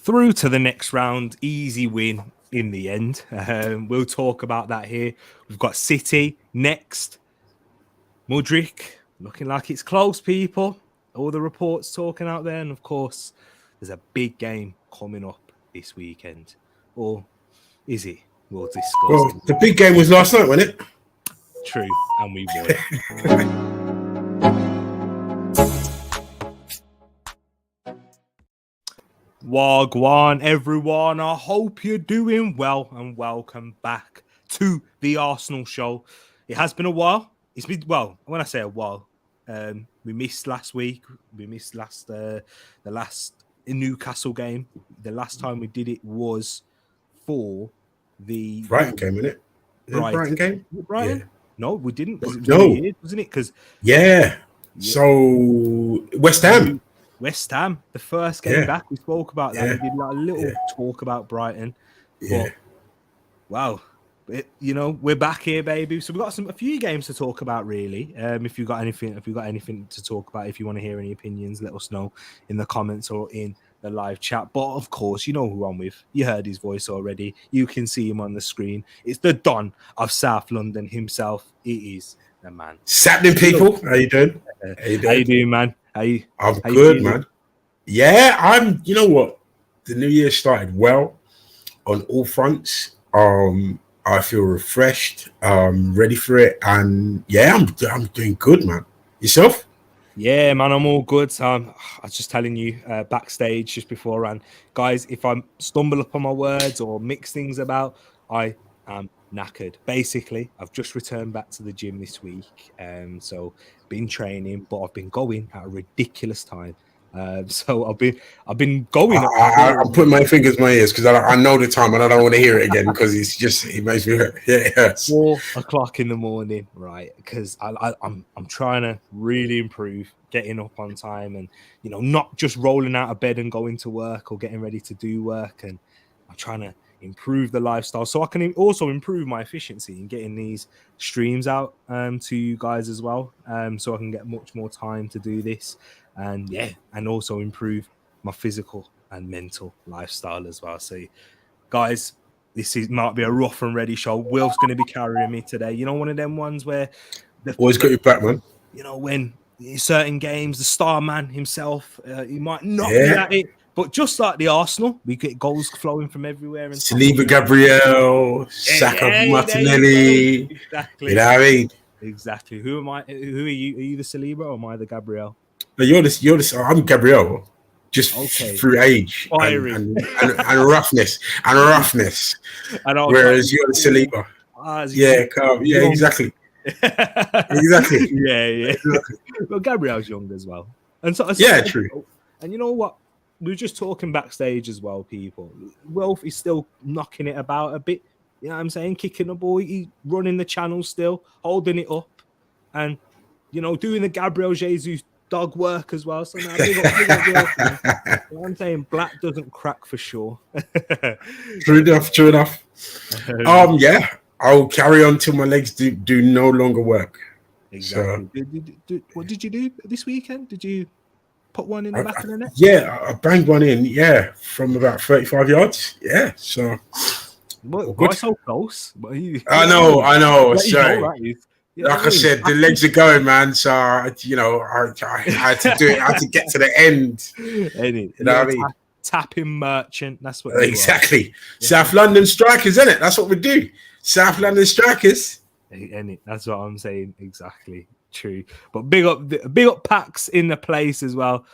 through to the next round. Easy win in the end. We'll talk about that here. We've got City next. Mudryk, looking like it's close, people. All the reports talking out there. And, of course, there's a big game coming up this weekend. Or is it? We'll discuss. Well, the big game was last night, wasn't it? True. And we won. Wagwan, everyone. I hope you're doing well and welcome back to the Arsenal show. It has been a while. It's been, well, when I say a while, we missed last week. We missed the last Newcastle game. The last time we did it was for the Brighton game, isn't it? Brighton game? Brighton? Yeah. No, we didn't. It was weird, wasn't it? Because So West Ham. West Ham, the first game back, we spoke about that. We did like a little talk about Brighton. But, wow. We're back here, baby. So we've got a few games to talk about, really. If you've got anything to talk about, if you want to hear any opinions, let us know in the comments or in the live chat. But of course, you know who I'm with. You heard his voice already. You can see him on the screen. It's the Don of South London himself. It is the man. Happening, people. How you doing? How you doing, man? I'm good, man. Yeah, you know what? The new year started well on all fronts. I feel refreshed, ready for it, and I'm doing good, man. Yourself? Yeah, man, I'm all good. I was just telling you backstage just before, and guys, if I stumble upon my words or mix things about, I am knackered. Basically, I've just returned back to the gym this week, so been training, but I've been going at a ridiculous time. So I've been going. I'm putting my fingers in my ears because I know the time and I don't want to hear it again because it makes me hurt. Yeah, it hurts. 4 o'clock in the morning, right? Because I'm trying to really improve, getting up on time, and not just rolling out of bed and going to work or getting ready to do work. And I'm trying to improve the lifestyle so I can also improve my efficiency in getting these streams out to you guys as well, so I can get much more time to do this. And also improve my physical and mental lifestyle as well. So, guys, might be a rough and ready show. Will's going to be carrying me today. One of them ones where always got your back, man. When in certain games, the star man himself, he might not be at it, but just like the Arsenal, we get goals flowing from everywhere. And Saliba, Gabriel, Saka, Martinelli. Exactly. You know what I mean? Exactly. Who am I? Who are you? Are you the Saliba or am I the Gabriel? No, you're this. I'm Gabriel, just through age and roughness whereas you're the Saliba. Exactly. Exactly. Yeah. Well, Gabriel's young as well, and so true. And you know what? We were just talking backstage as well, people. Wilf is still knocking it about a bit. You know what I'm saying? Kicking the ball, he's running the channel still, holding it up, and doing the Gabriel Jesus dog work as well. So now big up, I'm saying black doesn't crack for sure. True enough. I'll carry on till my legs do no longer work. Exactly. So, what did you do this weekend? Did you put one in the back of the net? Yeah, I banged one in. Yeah, from about 35 yards. Yeah, so. Why so close? I know. Sorry. Like I said, the legs are going, man. So I had to do it. I had to get to the end. You know what I mean? Tapping merchant. That's what. Exactly. South London strikers, isn't it? That's what we do. South London strikers. That's what I'm saying. Exactly. True. But big up Pax in the place as well.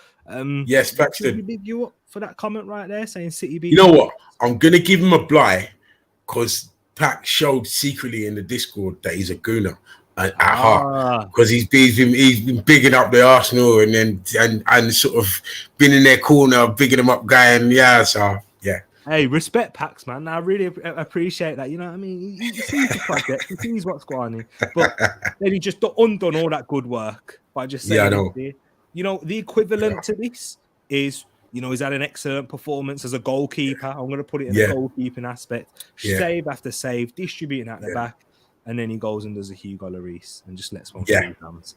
Yes, Paxton. Big you up for that comment right there, saying City beat. You know what? I'm gonna give him a blight because Pax showed secretly in the Discord that he's a gooner. At heart, because he's been bigging up the Arsenal and sort of been in their corner, bigging them up, going, Hey, respect Pax, man. I really appreciate that. You know what I mean? He sees the project, he sees what's going on, but then he just undone all that good work by just saying, the equivalent to this is, he's had an excellent performance as a goalkeeper. I'm going to put it in the goalkeeping aspect. Save after save, distributing at the back. And then he goes and does a Hugo Lloris and just lets one through his hands.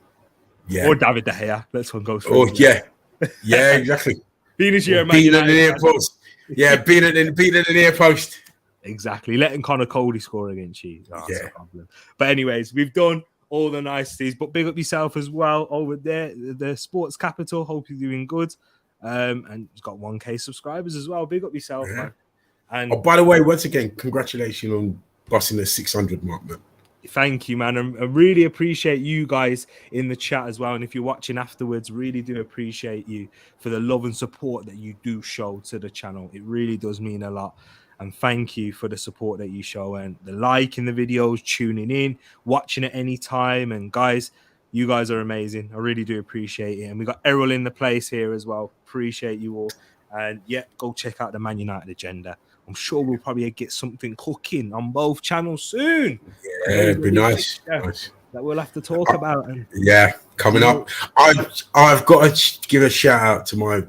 Yeah. Or David De Gea lets one go through. Yeah, exactly. Being as you're being on the near post. Yeah, beating it in the near post. Exactly. Letting Connor Cody score against you. Oh, that's Yeah. a problem. But anyways, we've done all the niceties. But big up yourself as well over there, the sports capital. Hope you're doing good. And it's got 1K subscribers as well. Big up yourself, man. And oh, by the way, once again, congratulations on busting the 600 mark, man. Thank you, man. I really appreciate you guys in the chat as well. And if you're watching afterwards, really do appreciate you for the love and support that you do show to the channel. It really does mean a lot. And thank you for the support that you show and the like in the videos, tuning in, watching at any time. And guys, you guys are amazing. I really do appreciate it. And we got Errol in the place here as well. Appreciate you all. And yeah, go check out the Man United agenda. I'm sure we'll probably get something cooking on both channels soon. Yeah, it'd be nice. That we'll have to talk about. And yeah, coming up. I've got to give a shout out to my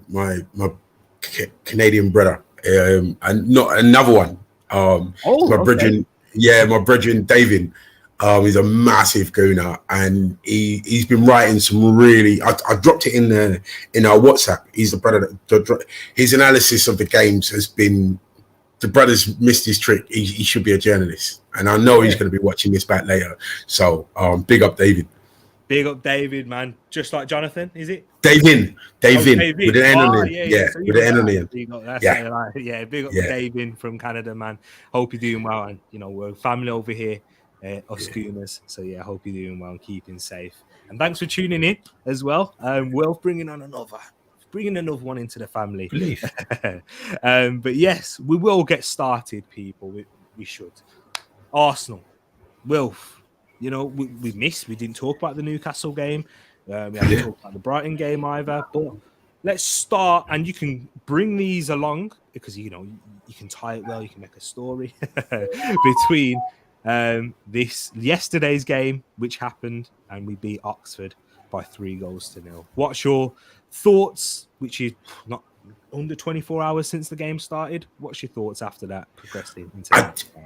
Canadian brother, and not another one. My brethren, my brethren David. He's a massive gooner, and he's been writing some really. I dropped it in our WhatsApp. He's the brother. His analysis of the games has been. The brother's missed his trick. He should be a journalist, and I know he's going to be watching this back later. So, big up David. Big up David, man. Just like Jonathan, is it? David. With an N on it. Yeah, so with an N on it. Big up David from Canada, man. Hope you're doing well, and we're family over here, us Schooners. So yeah, hope you're doing well and keeping safe. And thanks for tuning in as well. We're bringing another one into the family. But yes, we will get started, people. We should. Arsenal, Wilf. We didn't talk about the Newcastle game. We haven't talked about the Brighton game either. But let's start, and you can bring these along because you can tie it well. You can make a story between yesterday's game, which happened, and we beat Oxford by 3-0. What's your thoughts, which is not under 24 hours since the game started? What's your thoughts after that progressing into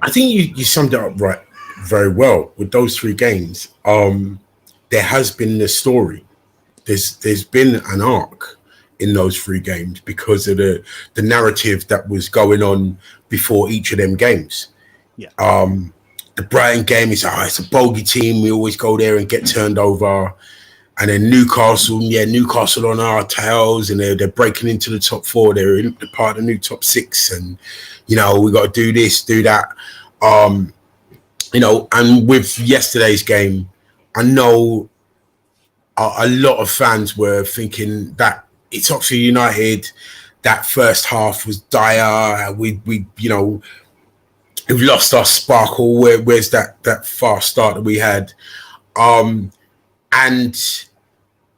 I think you summed it up very well with those 3 games. There has been the story. There's been an arc in those 3 games because of the narrative that was going on before each of them games. Yeah. The Brighton game is it's a bogey team. We always go there and get turned over. And then Newcastle on our tails, and they're breaking into the top 4. They're in the part of the new top 6, and we got to do this, do that. And with yesterday's game, I know a lot of fans were thinking that it's Oxford United. That first half was dire. We've lost our sparkle. Where's that fast start that we had? And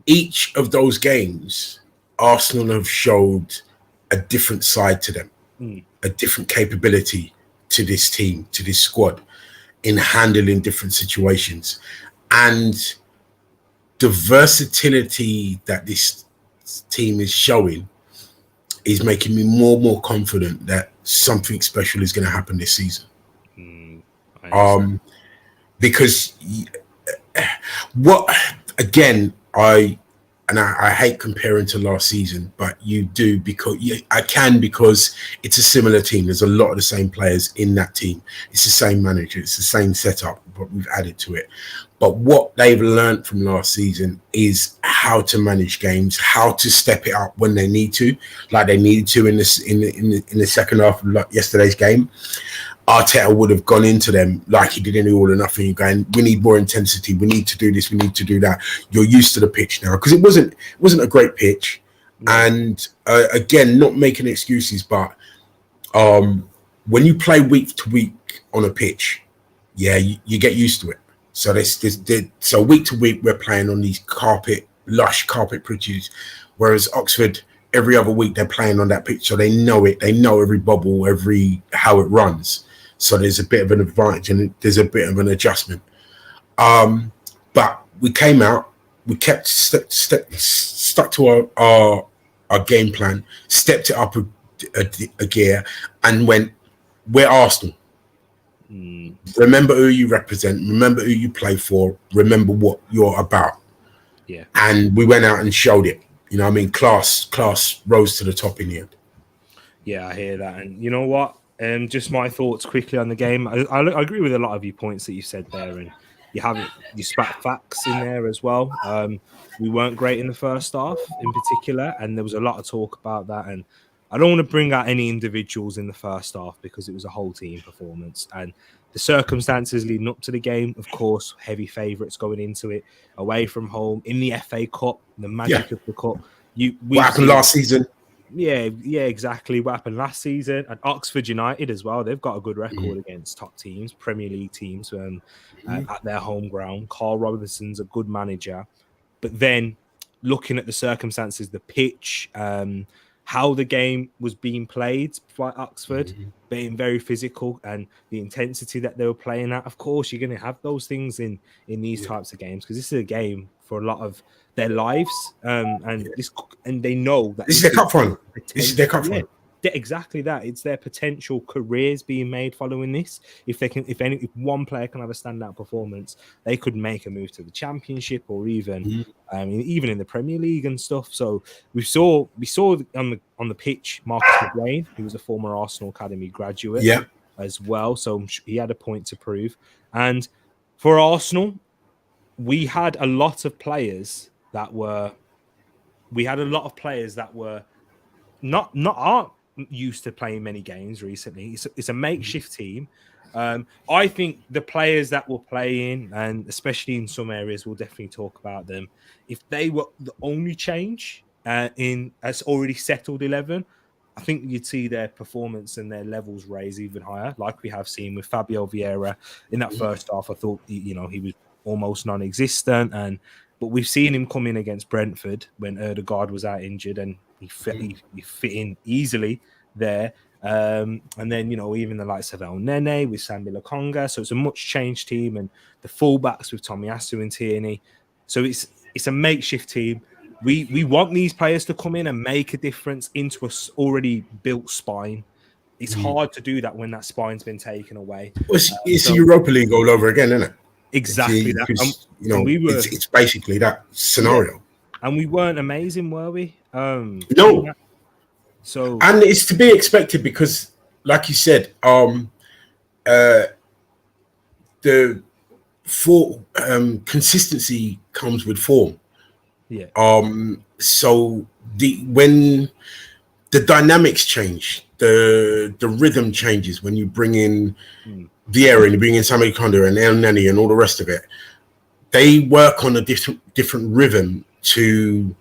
each of those games, Arsenal have showed a different side to them, a different capability to this team, to this squad, in handling different situations. And the versatility that this team is showing is making me more and more confident that something special is going to happen this season. Because I hate comparing to last season, but you do because it's a similar team. There's a lot of the same players in that team. It's the same manager. It's the same setup, but we've added to it. But what they've learned from last season is how to manage games, how to step it up when they need to, like they needed to in the second half of yesterday's game. Arteta would have gone into them like he did in the All or Nothing, going, we need more intensity, we need to do this, we need to do that. You're used to the pitch now, because it wasn't a great pitch. And again, not making excuses, but when you play week to week on a pitch, you get used to it. So so week to week we're playing on these lush carpet pitches, whereas Oxford every other week they're playing on that pitch, so they know it. They know every bubble, how it runs. So there's a bit of an advantage and there's a bit of an adjustment. But we came out, we kept stuck to our game plan, stepped it up a gear, and went, we're Arsenal. Remember who you represent, remember who you play for, remember what you're about. Yeah. And we went out and showed it. Class rose to the top in the end. Yeah, I hear that. And you know what? Just my thoughts quickly on the game. I agree with a lot of your points that you said there, and you spat facts in there as well. We weren't great in the first half, in particular, and there was a lot of talk about that. And I don't want to bring out any individuals in the first half because it was a whole team performance and the circumstances leading up to the game. Of course, heavy favourites going into it, away from home in the FA Cup, the magic of the cup. What happened last season? Yeah, exactly. What happened last season? And Oxford United as well. They've got a good record against top teams, Premier League teams, at their home ground. Carl Robinson's a good manager. But then looking at the circumstances, the pitch, how the game was being played by Oxford, being very physical and the intensity that they were playing at, of course, you're going to have those things in these types of games because this is a game for a lot of their lives, and they know that this is their cup run. This is their cup run. Exactly that. It's their potential careers being made following this. If one player can have a standout performance, they could make a move to the Championship or even even in the Premier League and stuff. So we saw on the pitch Marcus McGrain, who was a former Arsenal Academy graduate, as well. So he had a point to prove. And for Arsenal, we had a lot of players that were not used to playing many games recently. It's a makeshift team. I think the players that were playing, and especially in some areas, we'll definitely talk about them. If they were the only change in as already settled 11, I think you'd see their performance and their levels raise even higher, like we have seen with Fabio Vieira in that first half. I thought he was almost non-existent, but we've seen him come in against Brentford when Ødegaard was out injured, and he fit in easily there. And then, even the likes of El Nene with Sambi Lokonga. So it's a much changed team, and the fullbacks with Tomiyasu and Tierney. So it's a makeshift team. We want these players to come in and make a difference into a already built spine. It's hard to do that when that spine's been taken away. Well, it's Europa League all over again, isn't it? Exactly that. It's basically that scenario. Yeah. And we weren't amazing, were we? No. So, and it's to be expected because, like you said, the consistency comes with form. Yeah. So when the dynamics change, the rhythm changes when you bring in Vieira and you bring in Sami Lokonga and El Nene and all the rest of it. They work on a different rhythm to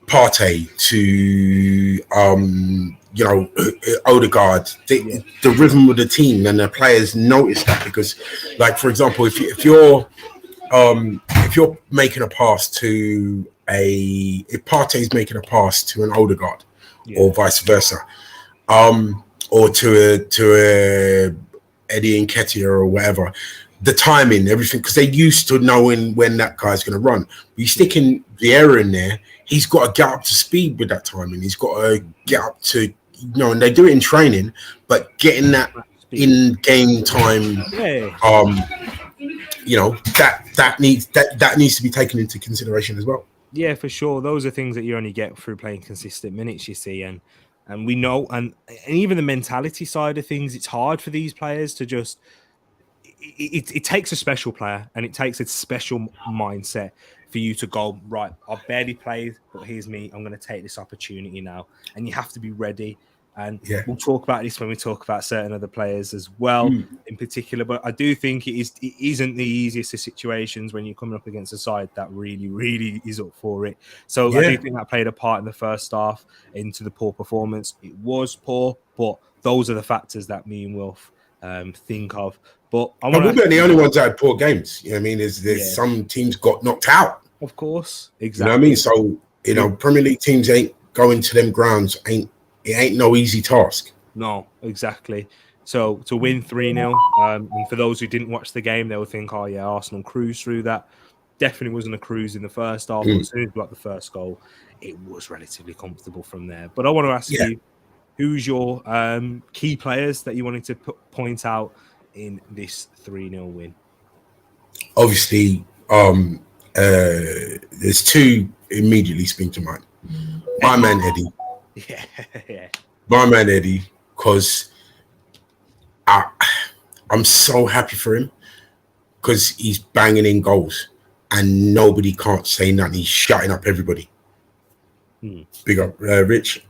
Partey, to Ødegaard, the rhythm of the team, and the players notice that because, like, for example, if you're making a pass if Partey's making a pass to an Ødegaard, or vice versa, or to a Eddie Nketiah or whatever, the timing, everything, because they're used to knowing when that guy's going to run. You stick in Vieira in there, he's got to get up to speed with that timing. He's got to get up to, and they do it in training, but getting that in game time, that needs to be taken into consideration as well. Yeah, for sure. Those are things that you only get through playing consistent minutes, you see, and we know, and even the mentality side of things, it's hard for these players to just. It takes a special player and it takes a special mindset for you to go, right, I've barely played, but here's me. I'm going to take this opportunity now. And you have to be ready. And we'll talk about this when we talk about certain other players as well, in particular. But I do think it isn't the easiest of situations when you're coming up against a side that really, really is up for it. So I do think that played a part in the first half into the poor performance. It was poor, but those are the factors that me and Wilf think of. But we weren't the only ones that had poor games. You know what I mean? There's some teams got knocked out. Of course, exactly. You know what I mean? So Premier League teams ain't going to them grounds. It ain't no easy task. No, exactly. So to win 3-0, and for those who didn't watch the game, they will think, oh yeah, Arsenal cruised through that. Definitely wasn't a cruise in the first half. But as soon as we got the first goal, it was relatively comfortable from there. But I want to ask you, who's your key players that you wanted to point out in this 3-0 win? Obviously, there's two immediately spring to mind. My man Eddie. Yeah. my man Eddie, because I'm so happy for him because he's banging in goals and nobody can't say nothing. He's shutting up everybody. Big up, Rich.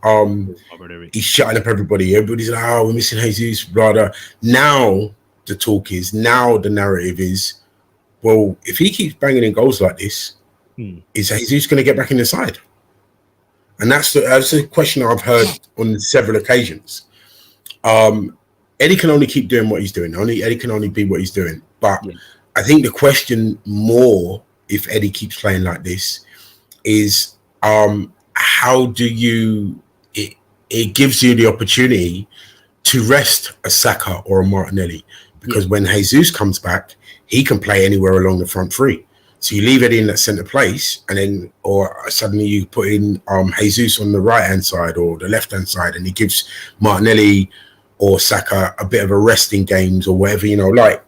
He's shutting up everybody. Everybody's like, "Oh, we're missing Jesus." Blah, blah. Now the talk is, now the narrative is, well, if he keeps banging in goals like this, is Jesus going to get back in the side? And that's a question I've heard on several occasions. Eddie can only keep doing what he's doing. Eddie can only be what he's doing. But I think the question more, if Eddie keeps playing like this, is how do you? It gives you the opportunity to rest a Saka or a Martinelli, because when Jesus comes back, he can play anywhere along the front three. So you leave Eddie in that centre place, and then, or suddenly you put in Jesus on the right hand side or the left hand side, and he gives Martinelli or Saka a bit of a rest in games or whatever, you know, like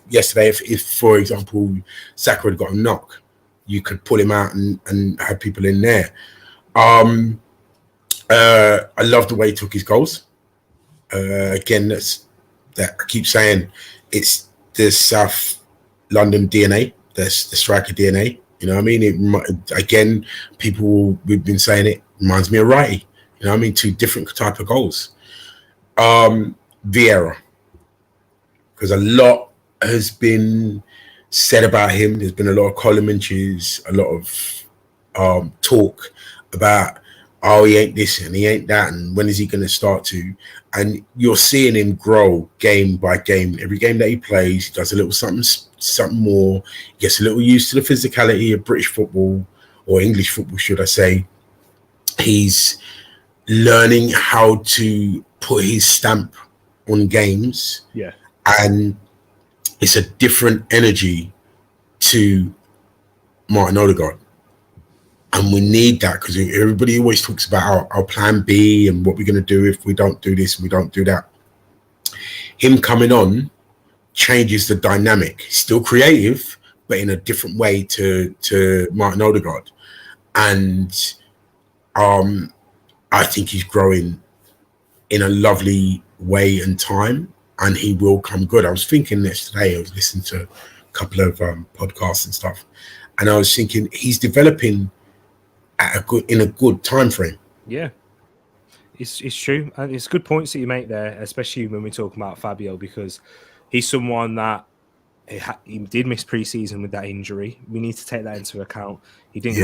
yesterday, if for example Saka had got a knock, you could pull him out and have people in there. I love the way he took his goals. Again, that I keep saying, it's the South London DNA, that's the striker DNA. You know what I mean? Again, we've been saying it reminds me of Wrighty. You know what I mean? Two different type of goals. Vieira, because a lot has been said about him. There's been a lot of column inches, a lot of talk about, oh, he ain't this and he ain't that, and when is he going to start to? And you're seeing him grow game by game. Every game that he plays, he does a little something more. He gets a little used to the physicality of British football, or English football, should I say. He's learning how to put his stamp on games. Yeah. And it's a different energy to Martin Odegaard. And we need that, because everybody always talks about our plan B and what we're going to do if we don't do this and we don't do that. Him coming on changes the dynamic. Still creative, but in a different way to Martin Odegaard. And I think he's growing in a lovely way and time, and he will come good. I was thinking this today, I was listening to a couple of podcasts and stuff, and I was thinking he's developing in a good time frame. Yeah, it's true, and it's good points that you make there, especially when we talk about Fabio, because he's someone that he did miss preseason with that injury. We need to take that into account. He didn't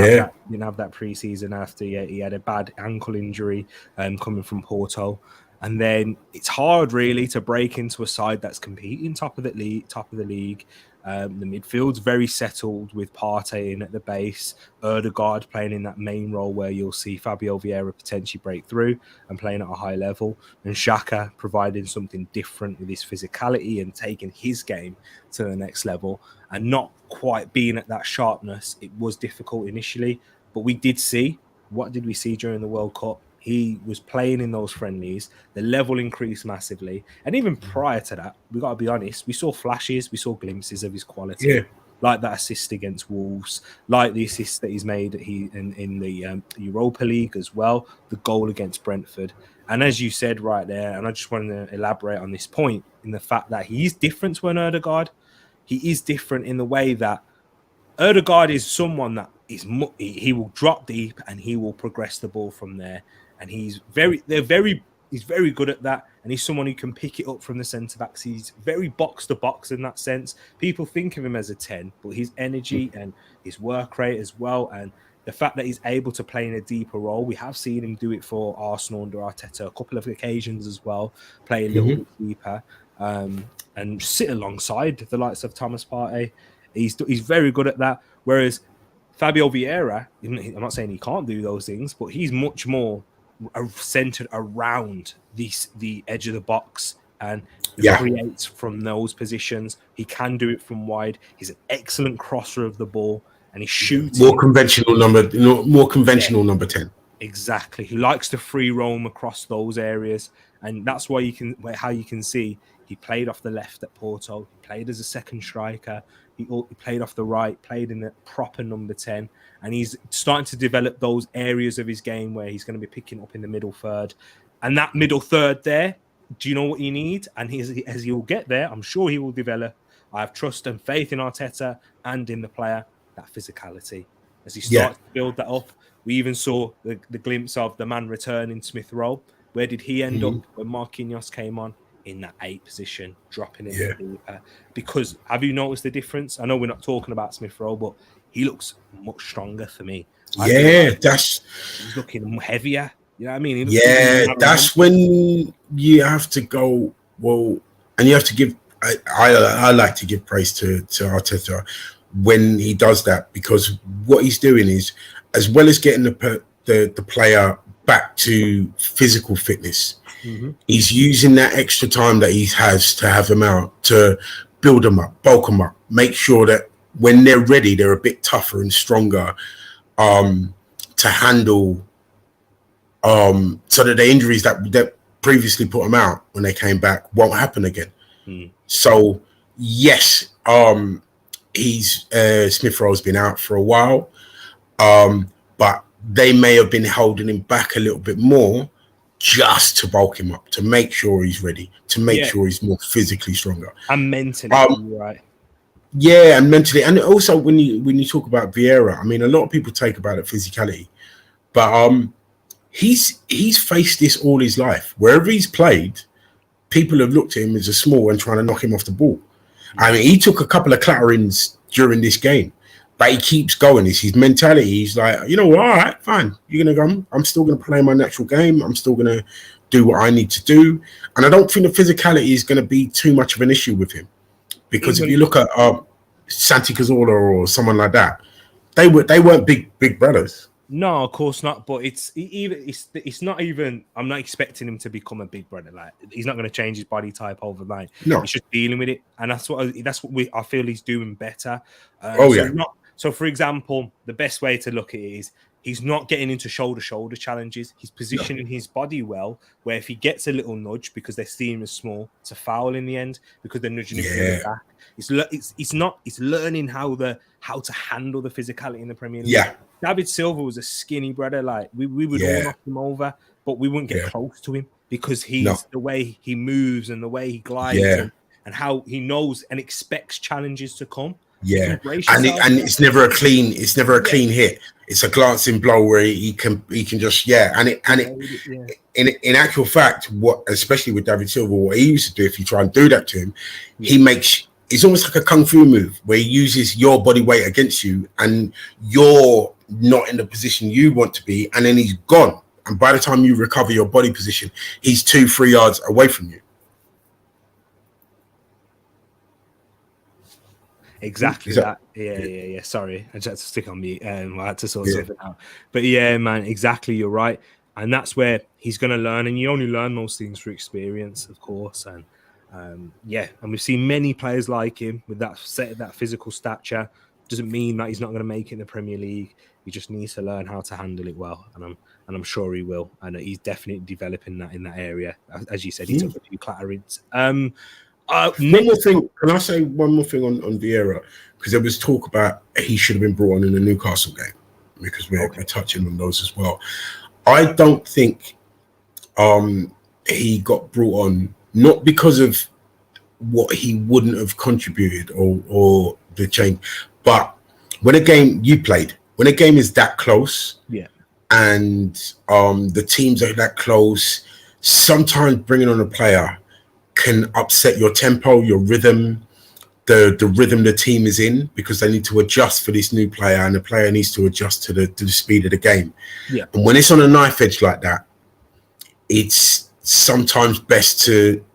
have that preseason after he had a bad ankle injury coming from Porto. And then it's hard really to break into a side that's competing top of the league. The midfield's very settled with Partey in at the base, Ødegaard playing in that main role where you'll see Fabio Vieira potentially break through and playing at a high level, and Xhaka providing something different with his physicality and taking his game to the next level, and not quite being at that sharpness. It was difficult initially, but we did see, what did we see during the World Cup? He was playing in those friendlies. The level increased massively. And even prior to that, we got to be honest, we saw flashes, we saw glimpses of his quality, like that assist against Wolves, like the assist that he's made in the Europa League as well, the goal against Brentford. And as you said right there, and I just want to elaborate on this point, in the fact that he is different to an Ødegaard. He is different in the way that Ødegaard is someone that he will drop deep and he will progress the ball from there. And he's very good at that. And he's someone who can pick it up from the centre backs. He's very box to box in that sense. People think of him as a 10, but his energy and his work rate as well, and the fact that he's able to play in a deeper role. We have seen him do it for Arsenal under Arteta a couple of occasions as well, play a little bit deeper, and sit alongside the likes of Thomas Partey. He's very good at that. Whereas Fabio Vieira, I'm not saying he can't do those things, but he's much more centered around the edge of the box and creates from those positions. He can do it from wide. He's an excellent crosser of the ball, and he shoots more conventional number 10. Exactly. He likes to free roam across those areas, and that's why you can see he played off the left at Porto. He played as a second striker. He played off the right, played in the proper number 10, and he's starting to develop those areas of his game where he's going to be picking up in the middle third. And that middle third there, do you know what you need? And as he will get there, I'm sure he will develop. I have trust and faith in Arteta and in the player, that physicality. As he starts to build that up, we even saw the glimpse of the man returning, Smith Rowe. Where did he end up when Marquinhos came on? In that 8 position, dropping it in deeper. Because have you noticed the difference? I know we're not talking about Smith Rowe, but he looks much stronger for me. I feel like he's looking heavier. You know what I mean? That's when you have to go, well, and you have to give, I like to give praise to Arteta when he does that, because what he's doing is, as well as getting the player back to physical fitness, he's using that extra time that he has to have them out to build them up, bulk them up, make sure that when they're ready, they're a bit tougher and stronger to handle, so that the injuries that previously put them out when they came back won't happen again. So yes, he's Smith Rowe's been out for a while, but they may have been holding him back a little bit more just to bulk him up, to make sure he's ready, to make sure he's more physically stronger and mentally, right? Yeah, and mentally, and also when you talk about Vieira, I mean, a lot of people take about it physicality, but he's faced this all his life. Wherever he's played, people have looked at him as a small and trying to knock him off the ball. I mean, he took a couple of clatterings during this game, but he keeps going. It's his mentality. He's like, you know what? All right, fine. You're going to come. I'm still going to play my natural game. I'm still going to do what I need to do. And I don't think the physicality is going to be too much of an issue with him. Because if you look at Santi Cazorla or someone like that, they weren't big brothers. No, of course not. But it's not even. I'm not expecting him to become a big brother. Like, he's not going to change his body type overnight. No, he's just dealing with it, and that's what I feel he's doing better. So, for example, the best way to look at it is he's not getting into shoulder challenges. He's positioning his body well, where if he gets a little nudge because they see him as small, it's a foul in the end because they're nudging him from the back. It's learning how to handle the physicality in the Premier League. Yeah. David Silva was a skinny brother. Like we would all knock him over, but we wouldn't get close to him because the way he moves and the way he glides and how he knows and expects challenges to come. Yeah, and it's never a clean hit. It's a glancing blow where he can just in actual fact, what especially with David Silva, what he used to do, if you try and do that to him, it's almost like a kung fu move where he uses your body weight against you and you're not in the position you want to be, and then he's gone. And by the time you recover your body position, he's 2-3 yards away from you. Exactly that. Yeah. Sorry, I just had to stick on mute. I had to sort something out. But yeah, man, exactly. You're right, and that's where he's going to learn. And you only learn those things through experience, of course. And and we've seen many players like him with that physical stature. Doesn't mean that he's not going to make it in the Premier League. He just needs to learn how to handle it well, and I'm sure he will. And he's definitely developing that in that area. As you said, he took a few clatterings. One more thing. Can I say one more thing on Vieira? Because there was talk about he should have been brought on in the Newcastle game, because we're touching on those as well. I don't think he got brought on, not because of what he wouldn't have contributed or the change, but when a game is that close, and the teams are that close, sometimes bringing on a player can upset your tempo, your rhythm, the rhythm the team is in, because they need to adjust for this new player, and the player needs to adjust to the speed of the game. And when it's on a knife edge like that, it's sometimes best to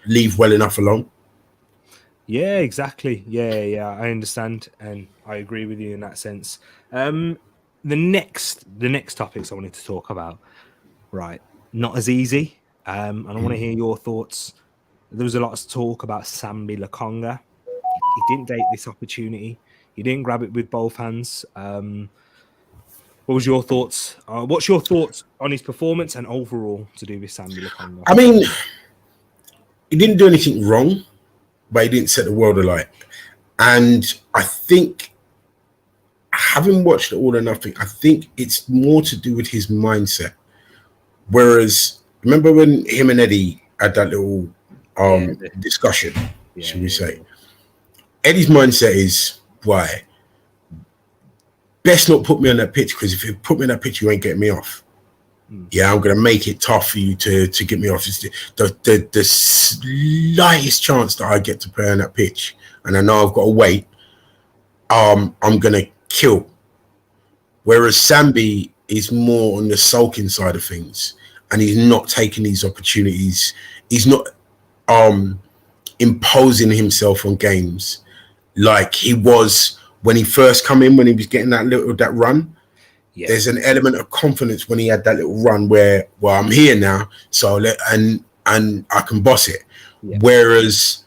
leave well enough alone. Yeah, exactly. Yeah, I understand, and I agree with you in that sense. The next topics I wanted to talk about, right? Not as easy. And I want to hear your thoughts. There was a lot of talk about Sambi Lokonga. He didn't take this opportunity. He didn't grab it with both hands. What was your thoughts? What's your thoughts on his performance and overall to do with Sambi Lokonga? I mean, he didn't do anything wrong, but he didn't set the world alight. And I think, having watched All or Nothing, I think it's more to do with his mindset. Whereas remember when him and Eddie had that little discussion, should we say? Eddie's mindset is, why? Best not put me on that pitch, because if you put me on that pitch, you ain't getting me off. Yeah, I'm gonna make it tough for you to get me off. It's the slightest chance that I get to play on that pitch, and I know I've got to wait, I'm gonna kill. Whereas Sambi is more on the sulking side of things, and he's not taking these opportunities. He's not imposing himself on games like he was when he first come in, when he was getting that run. Yeah. There's an element of confidence when he had that little run where, well, I'm here now, so and I can boss it. Yeah. Whereas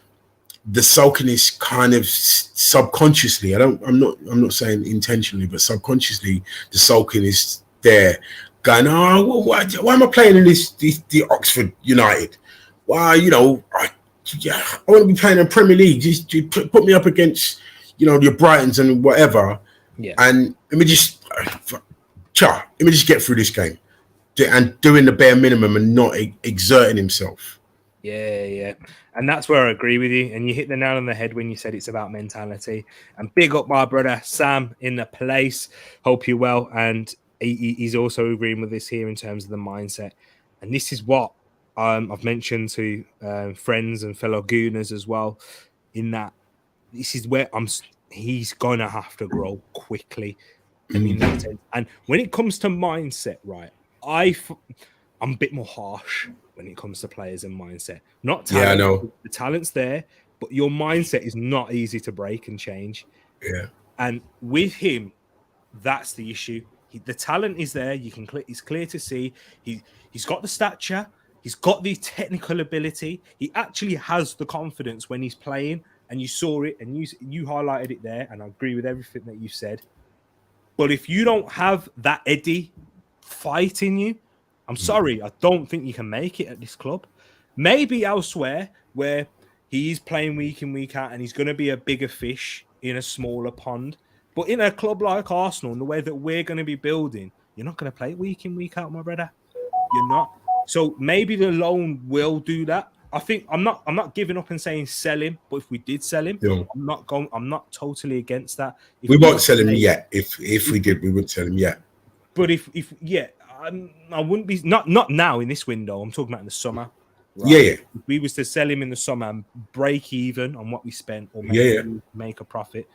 the sulking is kind of subconsciously. I'm not saying intentionally, but subconsciously, the sulking is there, going, oh, why am I playing in the Oxford United? Why, I want to be playing in Premier League. Just put me up against, your Brightons and whatever. Yeah. And let me just get through this game, and doing the bare minimum and not exerting himself. Yeah. And that's where I agree with you. And you hit the nail on the head when you said it's about mentality. And big up my brother Sam in the place. Hope you're well. And he's also agreeing with this here in terms of the mindset. And this is what I've mentioned to friends and fellow Gooners as well, in that this is where he's going to have to grow quickly. I mean, that's it. And when it comes to mindset, right, I'm a bit more harsh when it comes to players and mindset. Not talent. Yeah, I know. The talent's there, but your mindset is not easy to break and change. Yeah. And with him, that's the issue. The talent is there. It's clear to see. He's got the stature. He's got the technical ability. He actually has the confidence when he's playing, and you saw it, and you highlighted it there, and I agree with everything that you said. But if you don't have that Eddie fight in you, I'm sorry, I don't think you can make it at this club. Maybe elsewhere where he's playing week in, week out, and he's going to be a bigger fish in a smaller pond. But in a club like Arsenal, and the way that we're going to be building, you're not going to play week in, week out, my brother. You're not. So maybe the loan will do that. I think I'm not giving up and saying sell him, but if we did sell him, I'm not totally against that. We won't sell him yet. If we did, we wouldn't sell him yet. But if I wouldn't be not now in this window. I'm talking about in the summer. Right? Yeah. If we was to sell him in the summer and break even on what we spent, or make a profit,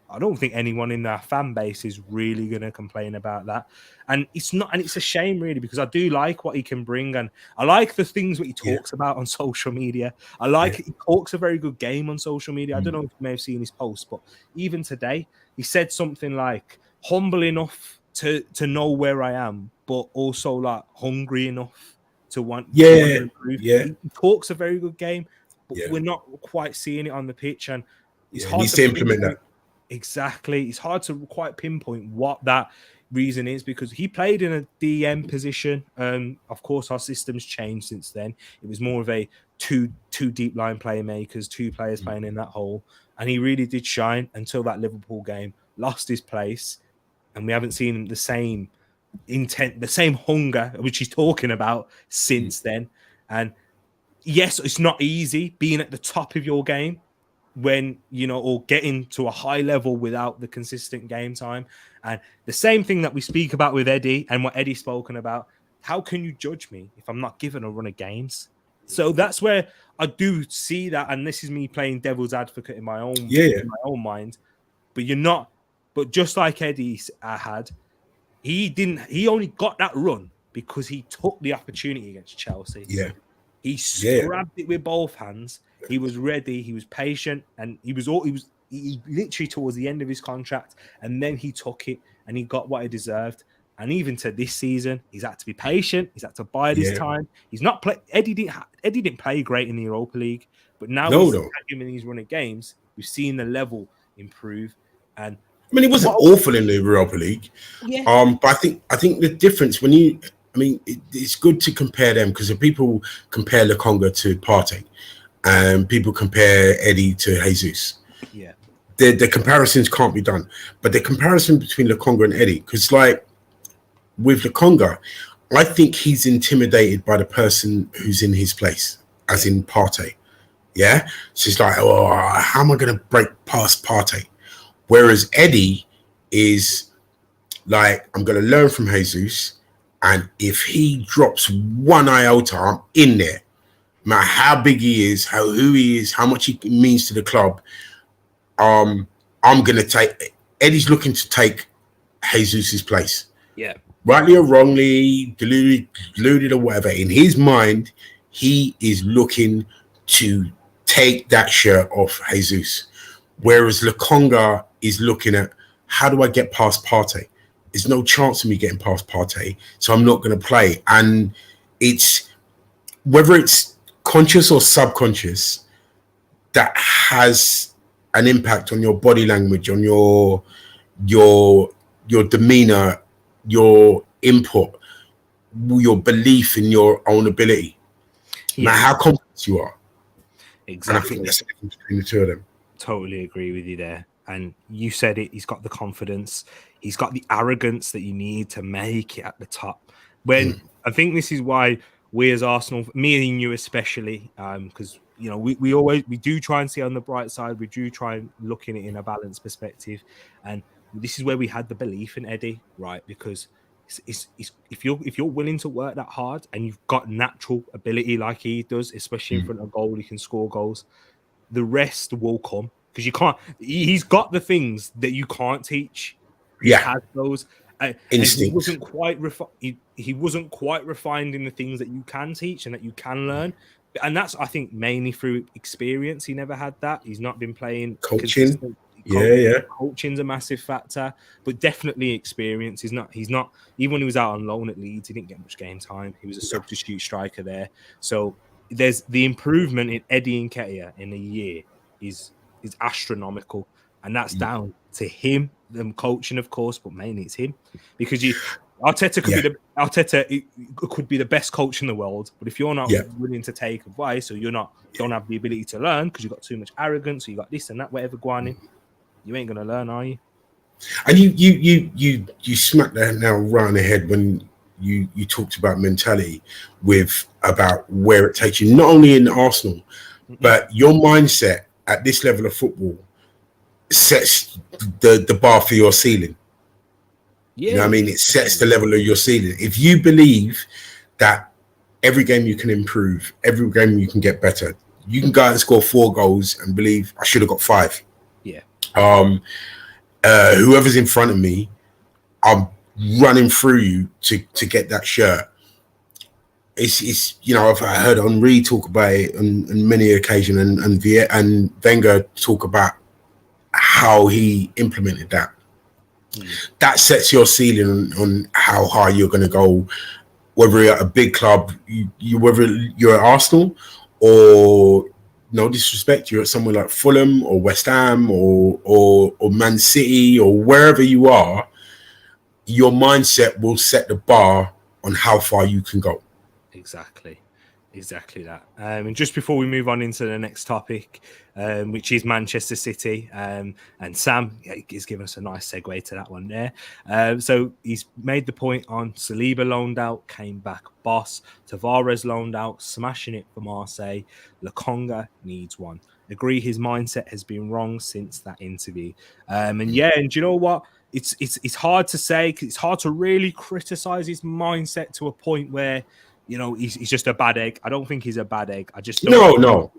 I don't think anyone in our fan base is really going to complain about that. And it's not, and it's a shame really, because I do like what he can bring, and I like the things that he talks about on social media. I like he talks a very good game on social media. I don't know if you may have seen his post, but even today he said something like humble enough to know where I am, but also like hungry enough to want to improve. He talks a very good game, but we're not quite seeing it on the pitch, and it's hard to implement that. Exactly. It's hard to quite pinpoint what that reason is, because he played in a DM position. Of course, our system's changed since then. It was more of a two deep line playmakers, two players playing in that hole. And he really did shine until that Liverpool game, lost his place. And we haven't seen the same intent, the same hunger, which he's talking about since then. And yes, it's not easy being at the top of your game when, or getting to a high level without the consistent game time. And the same thing that we speak about with Eddie and what Eddie's spoken about, how can you judge me if I'm not given a run of games? So that's where I do see that. And this is me playing devil's advocate in my own, in my own mind, but you're not, but just like Eddie had, he only got that run because he took the opportunity against Chelsea. Yeah. He grabbed it with both hands. He was ready. He was patient, and he literally towards the end of his contract, and then he took it and he got what he deserved. And even to this season, he's had to be patient. He's had to bide his time. He's not play. Eddie didn't play great in the Europa League, but now he's him in these running games. We've seen the level improve, and I mean, he wasn't awful in the Europa League. Yeah. But I think the difference when it's good to compare them, because if people compare Lokonga to Partey, and people compare Eddie to Jesus. Yeah. The comparisons can't be done. But the comparison between Lokonga and Eddie, because like with Lokonga, I think he's intimidated by the person who's in his place, as in Partey. Yeah, so it's like, oh, how am I going to break past Partey? Whereas Eddie is like, I'm going to learn from Jesus, and if he drops one iota, I'm in there. No matter how big he is, who he is, how much he means to the club. I'm going to take. Eddie's looking to take Jesus's place. Yeah. Rightly or wrongly, deluded or whatever, in his mind, he is looking to take that shirt off Jesus. Whereas Lokonga is looking at, how do I get past Partey? There's no chance of me getting past Partey, so I'm not going to play. And it's, whether it's conscious or subconscious, that has an impact on your body language, on your demeanor, your input, your belief in your own ability. Yeah. Now, how confident you are. Exactly. And I think that's the difference between the two of them. Totally agree with you there. And you said it, he's got the confidence, he's got the arrogance that you need to make it at the top. When I think this is why we as Arsenal, me and you especially, because you know, we do try and see on the bright side, we do try and look in it in a balanced perspective. And this is where we had the belief in Eddie, right? Because it's if you're willing to work that hard and you've got natural ability like he does, especially in front of goal, you can score goals. The rest will come, because you can't. He's got the things that you can't teach. He has those. And he wasn't quite he wasn't quite refined in the things that you can teach and that you can learn. And that's, I think, mainly through experience. He never had that. He's not been playing coaching. Coaching's a massive factor, but definitely experience. He's not even when he was out on loan at Leeds, he didn't get much game time. He was a substitute striker there. So there's the improvement in Eddie Nketiah in a year is astronomical, and that's down to him, them coaching, of course, but mainly it's him, because Arteta could be the best coach in the world, but if you're not willing to take advice, or don't have the ability to learn because you've got too much arrogance, or you got this and that, whatever going on, you ain't gonna learn, are you? And you smacked that now right on the head when you talked about mentality, about where it takes you, not only in Arsenal, but your mindset at this level of football sets the bar for your ceiling. You know what I mean? It sets the level of your ceiling. If you believe that every game you can improve, every game you can get better, you can go out and score 4 goals and believe I should have got 5. Yeah. Whoever's in front of me, I'm running through you to get that shirt. It's you know, I've heard Henry talk about it on many occasions, and Wenger talk about how he implemented that. That sets your ceiling on how high you're going to go, whether you're at a big club, whether you're at Arsenal, or no disrespect, you're at somewhere like Fulham or West Ham or Man City or wherever you are. Your mindset will set the bar on how far you can go. Exactly that. And just before we move on into the next topic, which is Manchester City, and Sam is giving us a nice segue to that one there. So he's made the point on Saliba loaned out, came back boss. Tavares loaned out, smashing it for Marseille. Lokonga needs one. Agree, his mindset has been wrong since that interview. And do you know what? It's hard to say, because it's hard to really criticize his mindset to a point where, you know, he's just a bad egg. I don't think he's a bad egg. I just don't. No.